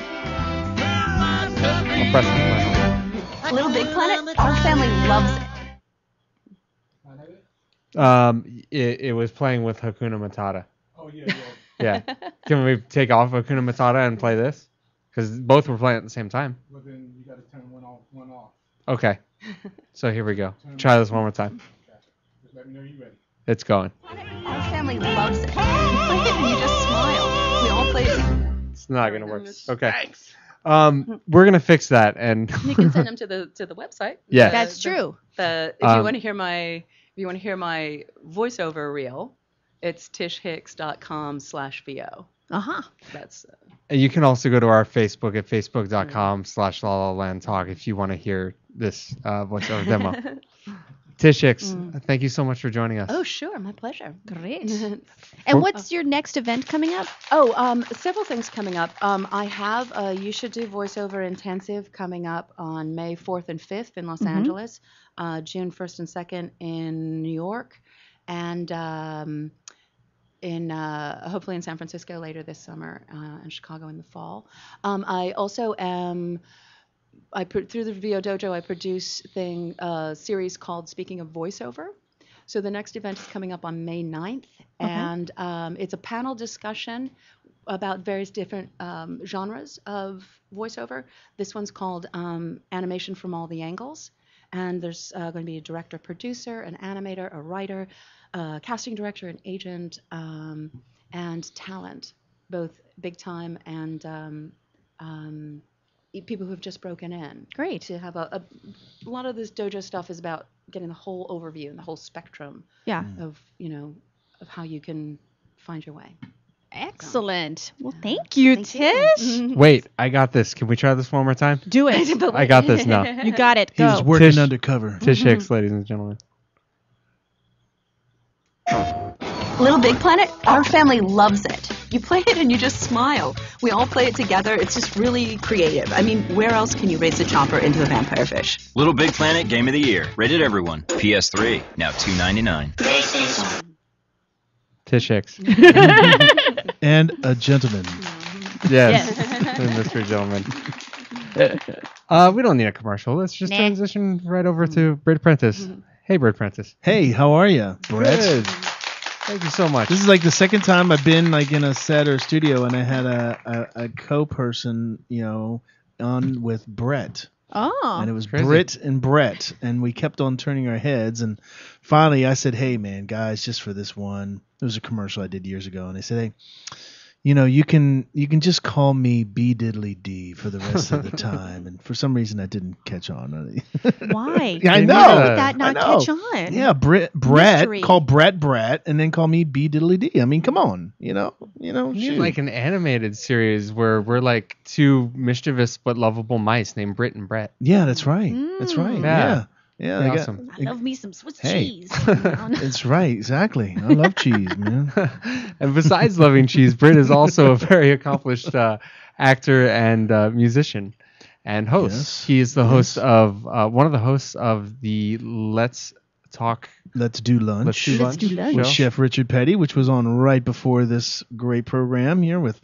I'll press play. Little Big Planet, our family loves it. It was playing with Hakuna Matata. Oh yeah. Yeah. Can we take off Hakuna Matata and play this? Because both were playing at the same time. Well, then you got to turn one off. Okay. So here we go. Try this one more time. Okay. Just let me know you're ready. It's going. Our family loves it. You play it and you just smile. We all play it. It's not gonna work. Okay. Thanks. We're gonna fix that, and You can send them to the website. Yeah. That's true. If you want to hear my voiceover reel, it's tishhicks.com/vo. That's you can also go to our Facebook at facebook.com/LaLaLandTalk if you want to hear this voiceover demo. Tishicks, thank you so much for joining us. Oh, sure, my pleasure. Great. And what's your next event coming up? Oh, several things coming up. I have You Should Do Voiceover Intensive coming up on May 4th and 5th in Los Angeles, June 1st and 2nd in New York, and hopefully in San Francisco later this summer, and Chicago in the fall. I also am. Through the VO Dojo, I produce a series called Speaking of Voiceover. So the next event is coming up on May 9th, and it's a panel discussion about various different genres of voiceover. This one's called Animation from All the Angles, and there's going to be a director, producer, an animator, a writer, a casting director, an agent, and talent, both big time and people who have just broken in. Great. To have a lot of this dojo stuff is about getting the whole overview and the whole spectrum of how you can find your way. Excellent. Well, thank you, Tish. Wait, I got this. Can we try this one more time? Do it. I got this now. You got it. He Go. was working undercover. Tishicks, ladies and gentlemen. Little Big Planet, our family loves it. You play it and you just smile. We all play it together. It's just really creative. I mean, where else can you raise the chomper into a vampire fish? Little Big Planet Game of the Year. Rated everyone. PS3. Now $2.99. Tishicks. And a gentleman. Yes. And Mr. Gentleman. We don't need a commercial. Let's just transition right over to Britt Pretice. Hey, Britt Pretice. Hey, how are you, Brett? Good. Thank you so much. This is like the second time I've been like in a set or studio, and I had a co-person, on with Brett. Oh. And it was crazy. Britt and Brett, and we kept on turning our heads, and finally I said, hey man, guys, just for this one, it was a commercial I did years ago, and they said, hey, you can just call me B Diddly D for the rest of the time, and for some reason that didn't catch on. Why? Yeah, I know. Why did that not catch on? Yeah, Brett, call Brett, and then call me B Diddly D. I mean, come on, You need like an animated series where we're like two mischievous but lovable mice named Britt and Brett. Yeah, that's right. That's right. Yeah. Yeah, awesome. I love me some Swiss cheese. That's right, exactly. I love cheese, man. And besides loving cheese, Britt is also a very accomplished actor and musician and host. Yes. He is the host of one of the hosts of the Let's talk. Let's Do Lunch. Let's do lunch. With show. Chef Richard Petty, which was on right before this great program here with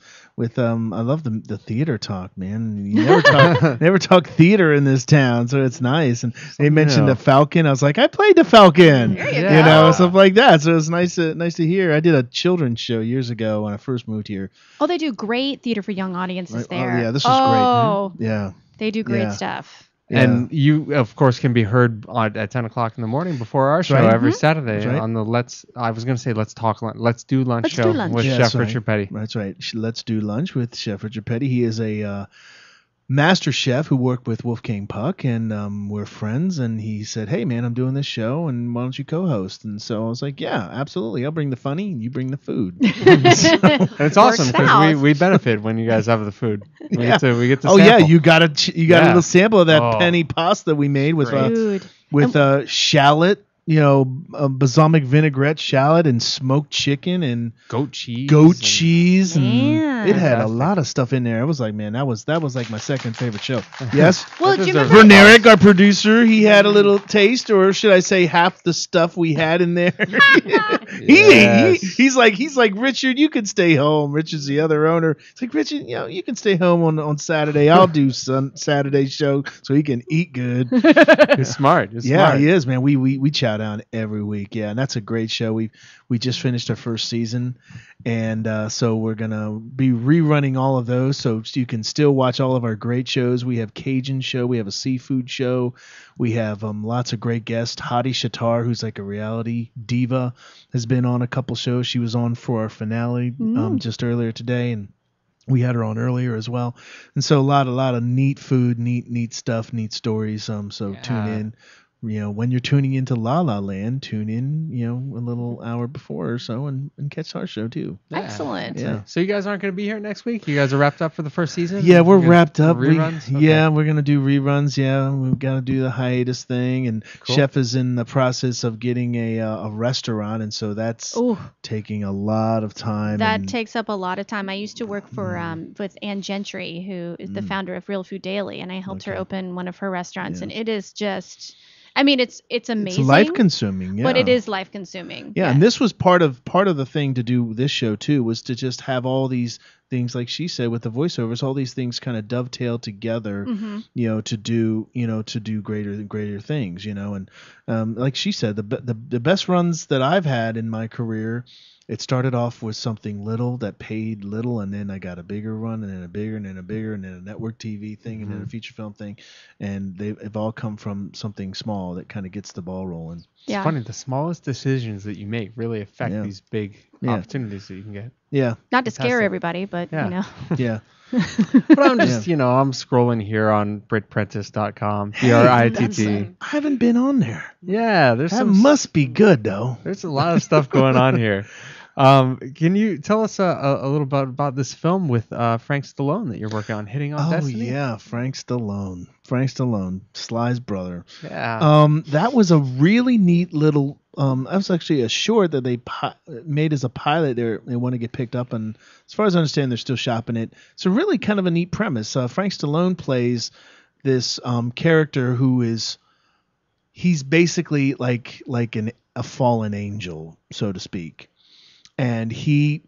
I love the theater talk, man. You never talk theater in this town, so it's nice. And they mentioned the Falcon. I was like, I played the Falcon. There you You know, go. stuff like that. So it's nice to hear. I did a children's show years ago when I first moved here. Oh, they do great theater for young audiences Right. there. Oh, yeah, this was great. Yeah. They do great stuff. Yeah. And you, of course, can be heard at 10 o'clock in the morning before our show right. every Saturday right. on the Let's Do Lunch show Do Lunch. with Yeah, Chef that's right. Richard Petty. That's right. Let's Do Lunch with Chef Richard Petty. He is a master chef who worked with Wolfgang Puck, and we're friends. And he said, "Hey, man, I'm doing this show, and why don't you co-host?" And so I was like, "Yeah, absolutely. I'll bring the funny, and you bring the food." And it's awesome because out. we benefit when you guys have the food. We get to Oh sample. yeah, you got a Yeah. little sample of that Oh. penny pasta we made with Dude. shallot, balsamic vinaigrette shallot and smoked chicken and goat cheese. and Man. it had a Fantastic. lot of stuff in there. I was like, man, that was like my second favorite show. Yes. Well, do you remember? Verneric, our producer, he had a little taste, or should I say half the stuff we had in there. Yes. He's like, Richard, you can stay home. Richard's the other owner. It's like, Richard, you can stay home on Saturday. I'll do Saturday show so he can eat good. He's smart. He's Yeah, smart. he is, man. We chow down every week. Yeah, and that's a great show. We just finished our first season, and so we're gonna be rerunning all of those, so you can still watch all of our great shows. We have Cajun show, we have a seafood show, we have lots of great guests. Hadi Shatar, who's like a reality diva, has been on a couple shows. She was on for our finale just earlier today, and we had her on earlier as well. And so a lot of neat food, neat stuff, neat stories. So tune in. When you're tuning into La La Land, tune in, a little hour before or so and catch our show too. Yeah. Excellent. Yeah. So you guys aren't going to be here next week? You guys are wrapped up for the first season? Yeah, we're You're gonna wrapped up. Reruns? Okay. Yeah, we're going to do reruns. Yeah, we've got to do the hiatus thing. And Cool. Chef is in the process of getting a restaurant. And so that's Ooh, taking a lot of time. that and, takes up a lot of time. I used to work for with Ann Gentry, who is the founder of Real Food Daily, and I helped her open one of her restaurants. Yeah. And it is just, I mean, it's amazing. It's life consuming. Yeah. But it is life consuming. Yeah, and this was part of the thing to do this show too, was to just have all these things, like she said with the voiceovers, all these things kind of dovetail together, to do greater things, and like she said, the best runs that I've had in my career, it started off with something little that paid little, and then I got a bigger run, and then a bigger, and then a bigger, and then a network TV thing, and then a feature film thing, and they've all come from something small that kind of gets the ball rolling. It's funny. The smallest decisions that you make really affect these big opportunities that you can get. Yeah. Not to scare Fantastic. everybody, but Yeah. Yeah. But I'm just, I'm scrolling here on Pretice.com. Britt. I haven't been on there. Yeah, there's That must be good though. There's a lot of stuff going on here. Can you tell us a little bit about this film with Frank Stallone that you're working on, Hitting on Destiny? Oh yeah, Frank Stallone, Sly's brother. Yeah. That was a really neat little. That was actually a short that they made as a pilot. They want to get picked up, and as far as I understand, they're still shopping it. It's a really kind of a neat premise. Frank Stallone plays this character who he's basically like a fallen angel, so to speak, and he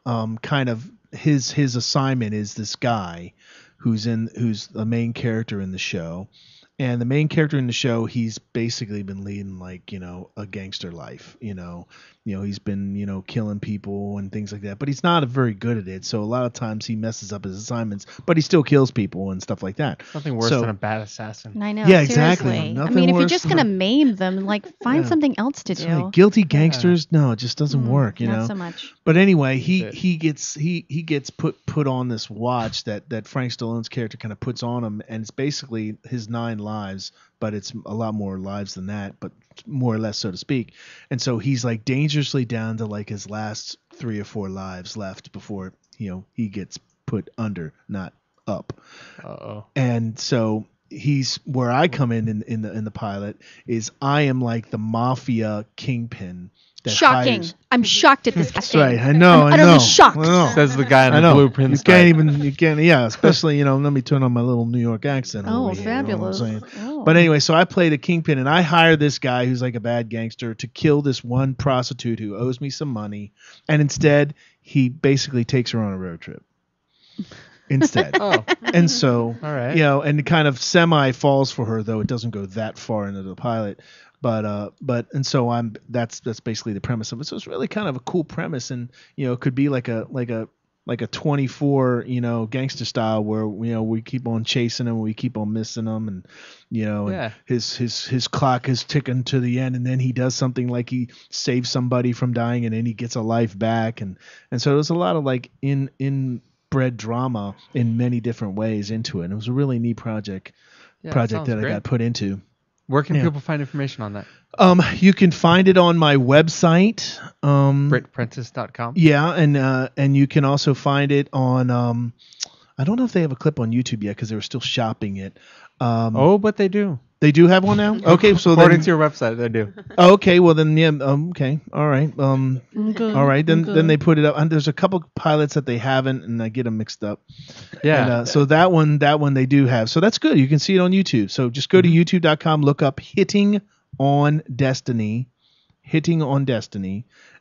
kind of his assignment is this guy who's the main character in the show. And the main character in the show, he's basically been leading like, a gangster life, he's been, killing people and things like that, but he's not very good at it. So a lot of times he messes up his assignments, but he still kills people and stuff like that. Nothing worse than a bad assassin. I know. Yeah, seriously. exactly. I Nothing mean, if you're worse just than gonna maim them, find something else to do. Right. Guilty gangsters, no, it just doesn't work, Not so much. But anyway, he gets put on this watch that Frank Stallone's character kind of puts on him, and it's basically his 9 lives, but it's a lot more lives than that, but more or less, so to speak. And so he's like dangerously down to like his last 3 or 4 lives left before he gets put under, not up. Uh-oh. And so he's where I come in the pilot is I am like the mafia kingpin Shocking. hires- I'm shocked at this That's casting. right. I know. I'm I utterly know. shocked. I know. Says the guy in I the know. blueprint. You can't even. You can't. Yeah. Especially let me turn on my little New York accent. Oh, over here, you know what I'm fabulous. saying? Oh. But anyway, so I played a kingpin, and I hired this guy who's like a bad gangster to kill this one prostitute who owes me some money, and instead he basically takes her on a road trip. Instead. Oh. And so, All right. and it kind of semi falls for her, though it doesn't go that far into the pilot. But so that's basically the premise of it. So it's really kind of a cool premise, and it could be like a 24 gangster style where we keep on chasing him, we keep on missing him, and and his clock is ticking to the end, and then he does something like he saves somebody from dying, and then he gets a life back, and so there's a lot of like inbred drama in many different ways into it. And it was a really neat project that I got put into. Where can people find information on that? You can find it on my website, BrittPrentice.com. Yeah, and you can also find it on. I don't know if they have a clip on YouTube yet because they were still shopping it. But they do. They do have one now. Okay, so according then, to your website, they do. Okay, well then, yeah. Okay, all right. All right. Then they put it up. And there's a couple pilots that they haven't, and I get them mixed up. Yeah. And, so that one they do have. So that's good. You can see it on YouTube. So just go to YouTube.com, look up "Hitting on Destiny,"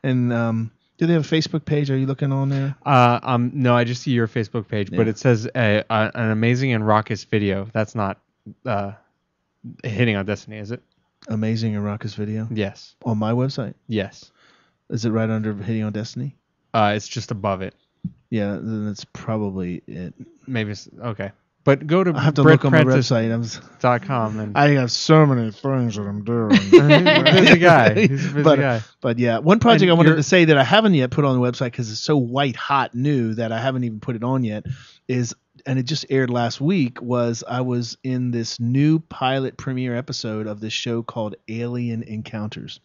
and do they have a Facebook page? Are you looking on there? No, I just see your Facebook page, but it says an amazing and raucous video. That's not Hitting on Destiny, is it? Amazing and raucous video? Yes. On my website? Yes. Is it right under Hitting on Destiny? It's just above it. Yeah, then that's probably it. Maybe it's okay. But go to I have to look on my website. .com and I have so many things that I'm doing. He's a busy guy. He's a busy guy. But yeah, one project I wanted to say that I haven't yet put on the website because it's so white hot new that I haven't even put it on yet is, and it just aired last week, I was in this new pilot premiere episode of this show called Alien Encounters.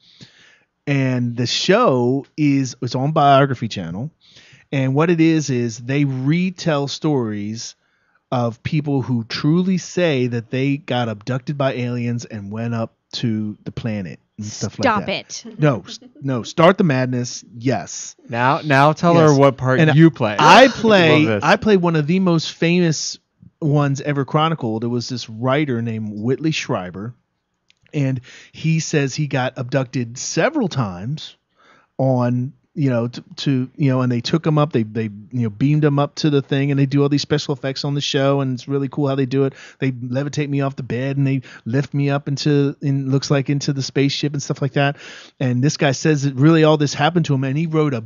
And the show it's on Biography Channel. And what it is they retell stories of people who truly say that they got abducted by aliens and went up to the planet and stuff like that. Stop it. No. Start the madness. Yes. Now tell her what part you play. I play one of the most famous ones ever chronicled. It was this writer named Whitley Schreiber, and he says he got abducted several times on and they took him up, they beamed him up to the thing, and they do all these special effects on the show, and it's really cool how they do it. They levitate me off the bed and they lift me up into the spaceship and stuff like that. And this guy says that really all this happened to him, and he wrote a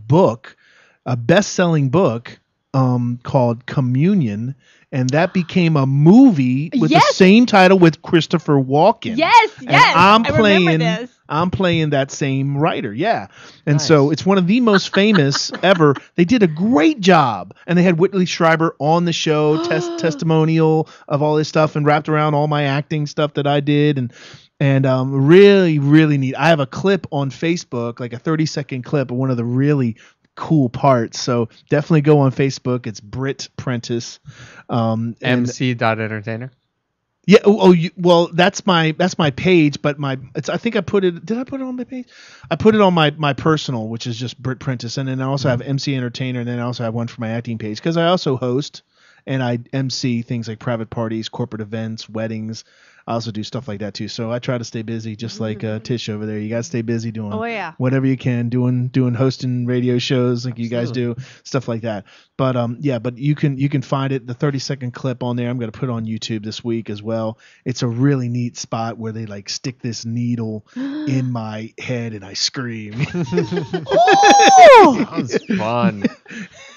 best-selling book called Communion, and that became a movie with the same title with Christopher Walken. Yes. And I'm I remember this. I'm playing that same writer, yeah. And so it's one of the most famous ever. They did a great job, and they had Whitley Schreiber on the show, testimonial of all this stuff, and wrapped around all my acting stuff that I did, and really, really neat. I have a clip on Facebook, like a 30-second clip of one of the really cool parts. So definitely go on Facebook. It's Britt Prentice. MC.entertainer. Yeah. Well, that's my page, but I think I put it. Did I put it on my page? I put it on my personal, which is just Britt Prentice, and then I also have MC Entertainer, and then I also have one for my acting page because I also host and I MC things like private parties, corporate events, weddings. I also do stuff like that too. So I try to stay busy, just like Tish over there. You gotta stay busy doing whatever you can, doing hosting radio shows like you guys do, stuff like that. But but you can find it, the 30-second clip on there. I'm gonna put it on YouTube this week as well. It's a really neat spot where they like stick this needle in my head and I scream. Sounds fun.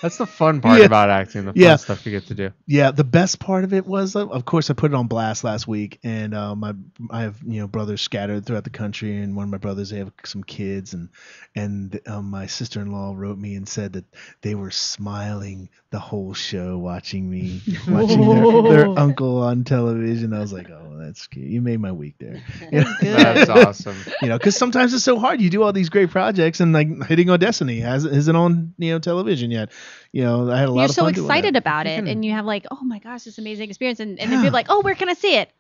That's the fun part about acting, the fun stuff you get to do. Yeah, the best part of it was, of course, I put it on blast last week, and I have brothers scattered throughout the country, and one of my brothers, they have some kids, and my sister-in-law wrote me and said that they were smiling the whole show watching me, watching their uncle on television. I was like, oh, that's cute. You made my week there. That's awesome. Because sometimes it's so hard. You do all these great projects, and like Hitting on Destiny isn't on television yet. I had a lot of fun. You're so excited about it, and you have like, oh my gosh, this amazing experience, and then people are like, oh, where can I see it?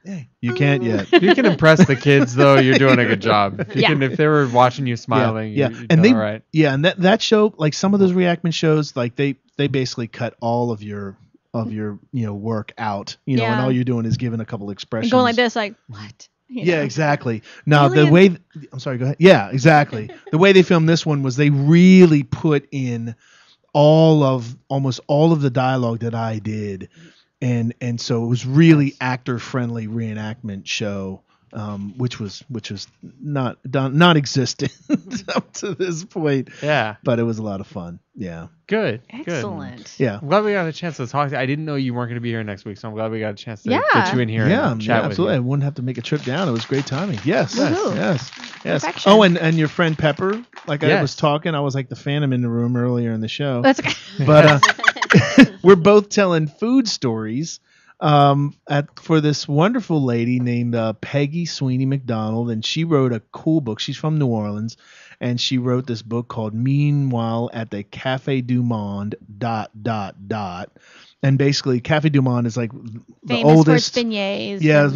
You You can't yet. If you can impress the kids, though, you're doing a good job. If they were watching you smiling, yeah. you're And doing all right. Yeah, and that show, like some of those reenactment shows, like they basically cut all of your work out, and all you're doing is giving a couple expressions. And going like this, like, what? Yeah, exactly. Now the way I'm sorry, go ahead. Yeah, exactly. The way they filmed this one was they really put in almost all of the dialogue that I did, and so it was really actor friendly reenactment show, which was not non-existent up to this point. Yeah, but it was a lot of fun. Yeah. Good. Excellent. Yeah. I'm glad we got a chance to talk. I didn't know you weren't going to be here next week, so I'm glad we got a chance to get you in here and chat with absolutely. you. I wouldn't have to make a trip down. It was great timing. Yes. Woohoo. Yes. Perfection. Oh, and your friend Pepper, like I Yes. was talking, I was like the Phantom in the room earlier in the show. That's okay. But we're both telling food stories for this wonderful lady named Peggy Sweeney McDonald, and she wrote a cool book. She's from New Orleans, and she wrote this book called Meanwhile at the Café du Monde ... And basically, Café du Monde is like the Famous oldest. for its beignets. Yeah,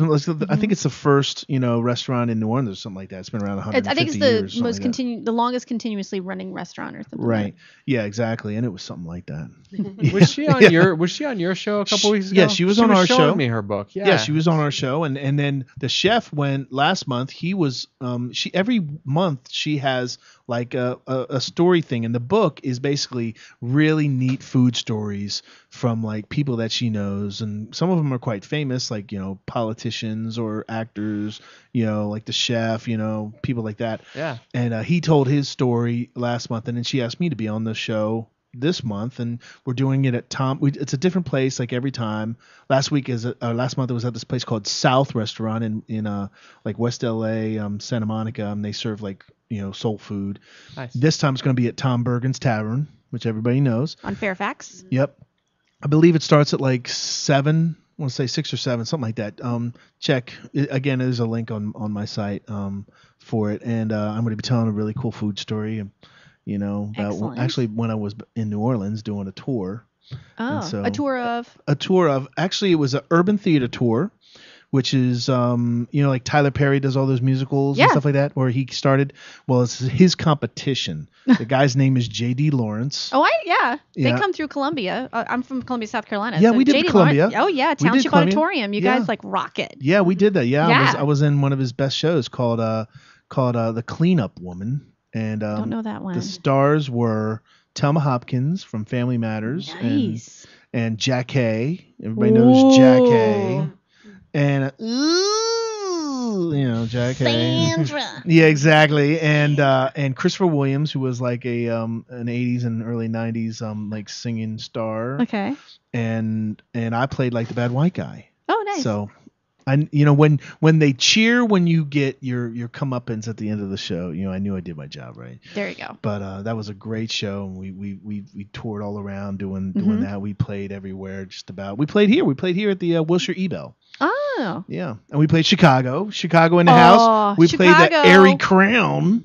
I think it's the first, restaurant in New Orleans or something like that. It's been around 150 I think it's years. the most the longest continuously running restaurant or something. Right. Yeah, exactly. And it was something like that. Was she on your show a couple weeks ago? Yeah, she was on our show. Showing me her book. Yeah, she was on our show, and then the chef went last month. He was she every month she has like a story thing, and the book is basically really neat food stories from like people that she knows, and some of them are quite famous, like politicians or actors, like the chef, people like that. Yeah. And he told his story last month, and then she asked me to be on the show this month, and we're doing it at it's a different place like every time. Last month it was at this place called South Restaurant in like West LA, Santa Monica, and they serve like soul food. Nice. This time it's going to be at Tom Bergen's Tavern, which everybody knows. On Fairfax. Yep. I believe it starts at like 7. I want to say 6 or 7, something like that. Check again. There's a link on my site for it, and I'm going to be telling a really cool food story. About actually when I was in New Orleans doing a tour. Oh, so, a tour of actually it was an urban theater tour, which is like Tyler Perry does all those musicals and stuff like that, where he started. Well, it's his competition. The guy's name is J.D. Lawrence. Oh, they Yeah. come through Columbia. I'm from Columbia, South Carolina. Yeah, so we did J.D. Columbia. Lawrence, oh yeah, We did Township Columbia. Auditorium. You Yeah. guys like rock it. Yeah, we did that. Yeah, Yeah. I was in one of his best shows called The Cleanup Woman, and Don't know that one. the stars were Thelma Hopkins from Family Matters, Nice. and Jack Hay. Everybody knows Jack Hay, and Jack Hay. Sandra. Yeah, exactly. And Christopher Williams, who was like an 80s and early 90s like singing star. Okay. And I played like the bad white guy. Oh, nice. So when they cheer when you get your comeuppance at the end of the show, I knew I did my job right. There you go. But that was a great show, and we toured all around doing that. We played everywhere, just about. We played here at the Wilshire E-Bell. Oh. Yeah, and we played Chicago in the house. We played the Airy Crown.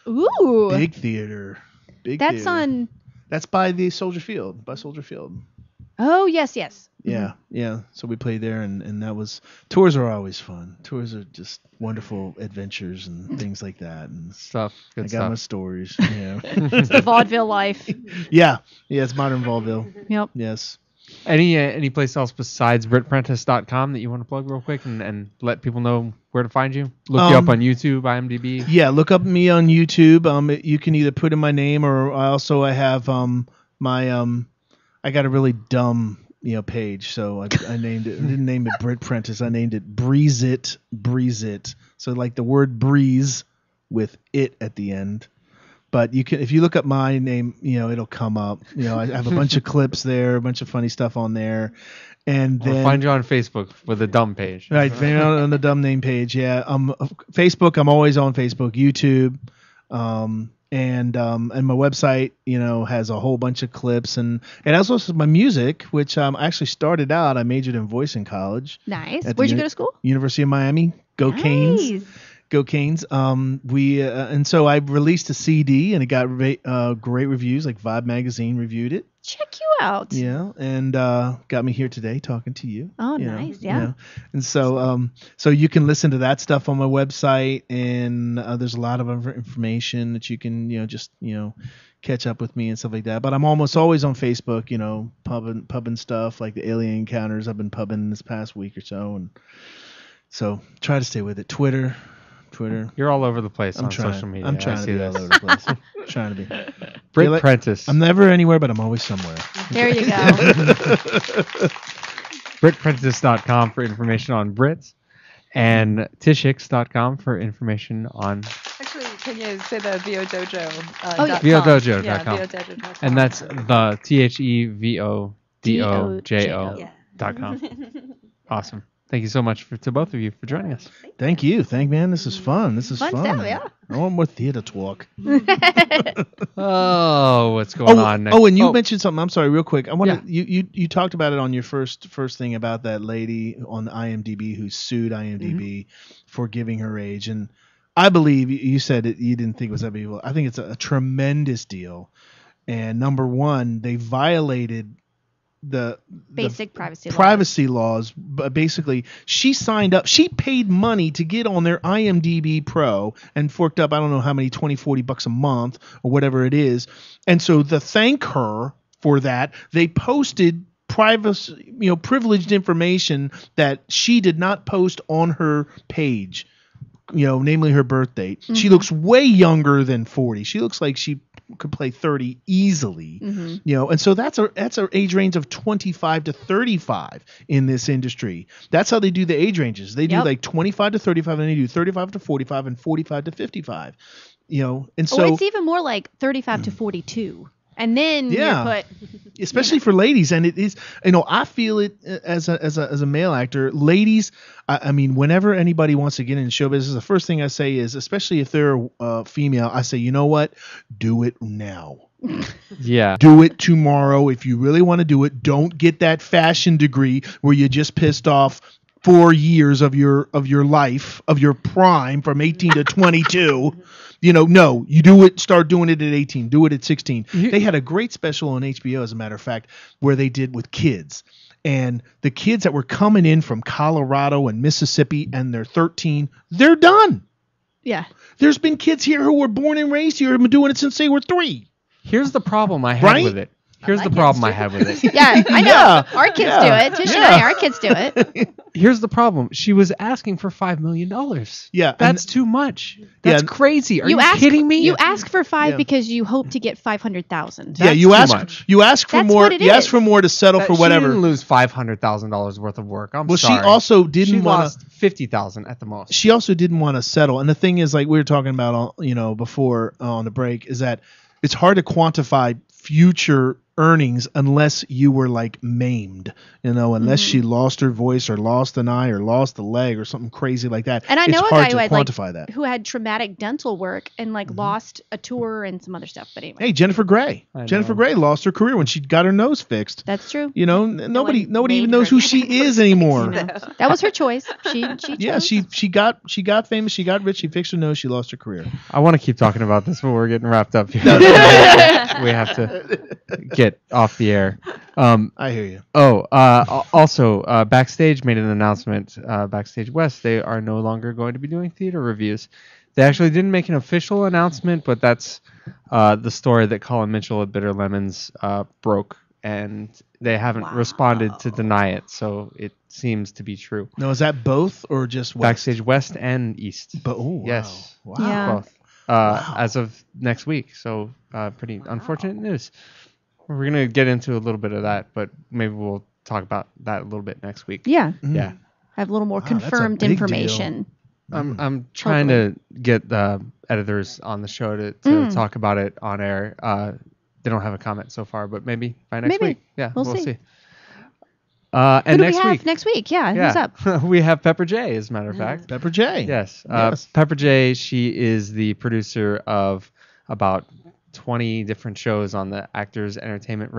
Ooh. Big theater. That's on. That's by Soldier Field. Oh yes. Yeah, yeah. So we played there, and that was. Tours are always fun. Tours are just wonderful adventures and things like that and stuff. I got my stories. Yeah. It's the vaudeville life. Yeah, it's modern vaudeville. Yep. Yes. Any place else besides BrittPrentice.com that you want to plug real quick and let people know where to find you? Look you up on YouTube, IMDb. Yeah, look up me on YouTube. You can either put in my name, or I have my I got a really dumb page, so I named it. I didn't name it Britt Prentice. I named it Breeze It. So like the word breeze with it at the end. But you can, if you look up my name, it'll come up. I have a bunch of clips there, a bunch of funny stuff on there, and then I'll find you on Facebook with a dumb page. Right, on the dumb name page. Yeah, Facebook. I'm always on Facebook, YouTube, and my website. Has a whole bunch of clips, and also my music, which I actually started out. I majored in voice in college. Nice. At Where'd you go to school? University of Miami. Go Nice. Canes. Go Canes. And so I released a CD, and it got great reviews. Like Vibe Magazine reviewed it. Check you out. Yeah, and got me here today talking to you. Oh, you nice. know, Yeah. you know. And so so you can listen to that stuff on my website, and there's a lot of other information that you can just catch up with me and stuff like that. But I'm almost always on Facebook, pubbing stuff like the alien encounters. I've been pubbing this past week or so, and so try to stay with it. Twitter. You're all over the place on trying. social media. I'm trying to be all over the place. Trying to be. Britt Pretice. I'm never anywhere, but I'm always somewhere. There you go. BrittPrentice.com for information on Brits, and Tishicks.com for information on. Actually, can you say the VODojo? Yeah. VODojo.com. Yeah, VODojo.com. And that's the THEVODOJO.com. Awesome. Thank you so much to both of you for joining us. Thank you. Man. This is fun. This is Fun fun. stuff, yeah. I want more theater talk. Oh, what's going on next? Oh, and you mentioned something. I'm sorry, real quick. I want to. Yeah. You talked about it on your first thing about that lady on IMDb who sued IMDb for giving her age, and I believe you said it. You didn't think it was that big of a deal. I think it's a tremendous deal. And number one, they violated the basic privacy laws. But basically, she signed up. She paid money to get on their IMDb Pro and forked up, I don't know how many, $20-$40 a month or whatever it is. And so to thank her for that, they posted privacy, privileged information that she did not post on her page. Namely her birth date. Mm-hmm. She looks way younger than 40. She looks like she could play 30 easily. Mm-hmm. And so that's our age range of 25 to 35 in this industry. That's how they do the age ranges. They do like 25 to 35, and they do 35 to 45 and 45 to 55. And so it's even more like 35 to 42. And then you put, especially for ladies, and it is, I feel it as a male actor. Ladies, I mean, whenever anybody wants to get into show business, the first thing I say is, especially if they're female, I say, you know what, do it now. Yeah. Do it tomorrow if you really want to do it. Don't get that fashion degree where you just pissed off 4 years of your life, of your prime from 18 to 22. No, you do it. Start doing it at 18. Do it at 16. They had a great special on HBO, as a matter of fact, where they did with kids. And the kids that were coming in from Colorado and Mississippi, and they're 13, they're done. Yeah. There's been kids here who were born and raised here and been doing it since they were 3. Here's the problem I had with it. Here's the problem I have with it. Yeah, I know. Our kids do it. Tish and I, our kids do it. Here's the problem. She was asking for $5 million. Yeah. That's too much. That's crazy. Are you kidding me? You ask for 5 because you hope to get 500,000. Yeah, you ask for more. You ask for more to settle for whatever. She didn't lose $500,000 worth of work. I'm sorry. She also didn't want lost $50,000 at the most. She also didn't want to settle. And the thing is, like we were talking about, before on the break, is that it's hard to quantify future earnings unless you were like maimed, unless she lost her voice or lost an eye or lost a leg or something crazy like that. And I know it's a hard guy to who had quantify that. who had traumatic dental work and lost a tour and some other stuff. But anyway. Hey, Jennifer Grey. Jennifer Grey lost her career when she got her nose fixed. That's true. Nobody even knows who she is anymore. That was her choice. She chose. she got famous. She got rich. She fixed her nose. She lost her career. I want to keep talking about this, but we're getting wrapped up here. We have to get off the air. I hear you. Also, Backstage made an announcement. Backstage West, they are no longer going to be doing theater reviews. They actually didn't make an official announcement, but that's the story that Colin Mitchell at Bitter Lemons broke, and they haven't responded to deny it, so it seems to be true. Now, is that both or just West? Backstage West and East. But yes, wow. Yeah. Both. As of next week, so pretty unfortunate news. We're going to get into a little bit of that, but maybe we'll talk about that a little bit next week. Yeah. Yeah. Have a little more confirmed information. I'm trying to get the editors on the show to talk about it on air. They don't have a comment so far, but maybe by next week. Yeah, we'll see. And Who do next we have week, next week? Yeah, who's up? We have Pepper J, as a matter of fact. Pepper J. Yes. Pepper J, she is the producer of about 20 different shows on the Actors Entertainment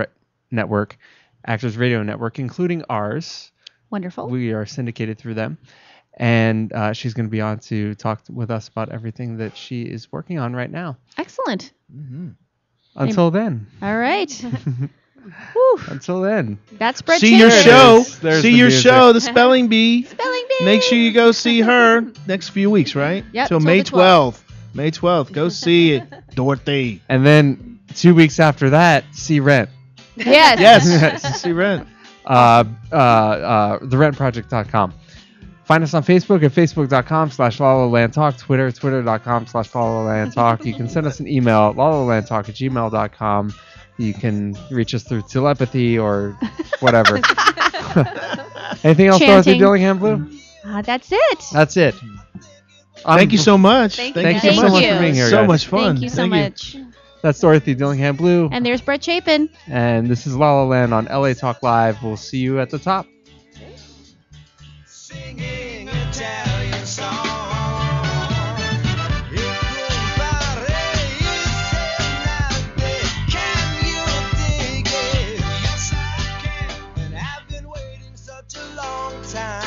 Network, Actors Radio Network, including ours. Wonderful. We are syndicated through them. And she's going to be on to talk with us about everything that she is working on right now. Excellent. Until then. All right. Whew. Until then. That's Britt. See your show. There's See the your music. show, The Spelling Bee. Spelling Bee. Make sure you go see her next few weeks, right? Yep, Till till May the 12th. 12th. May 12th. Go see it, Dorothy. And then 2 weeks after that, see Rent. Yes. Yes. See Rent. TheRentProject.com. Find us on Facebook at facebook.com/LaLaLandTalk, Twitter, twitter.com/LaLaLandTalk. You can send us an email at lalalandtalk@gmail.com. You can reach us through telepathy or whatever. Anything else, Dorothy Chanting. Dillingham Blue? That's it. That's it. Thank you so much. Thank Thank you Thank so much you. for being here, So guys. much fun. Thank you so much. That's Dorothy Dillingham Blue. And there's Britt Chapin. And this is La La Land on LA Talk Live. We'll see you at the top. Singing Italian song. Can you dig it? Yes, I can. And I've been waiting such a long time.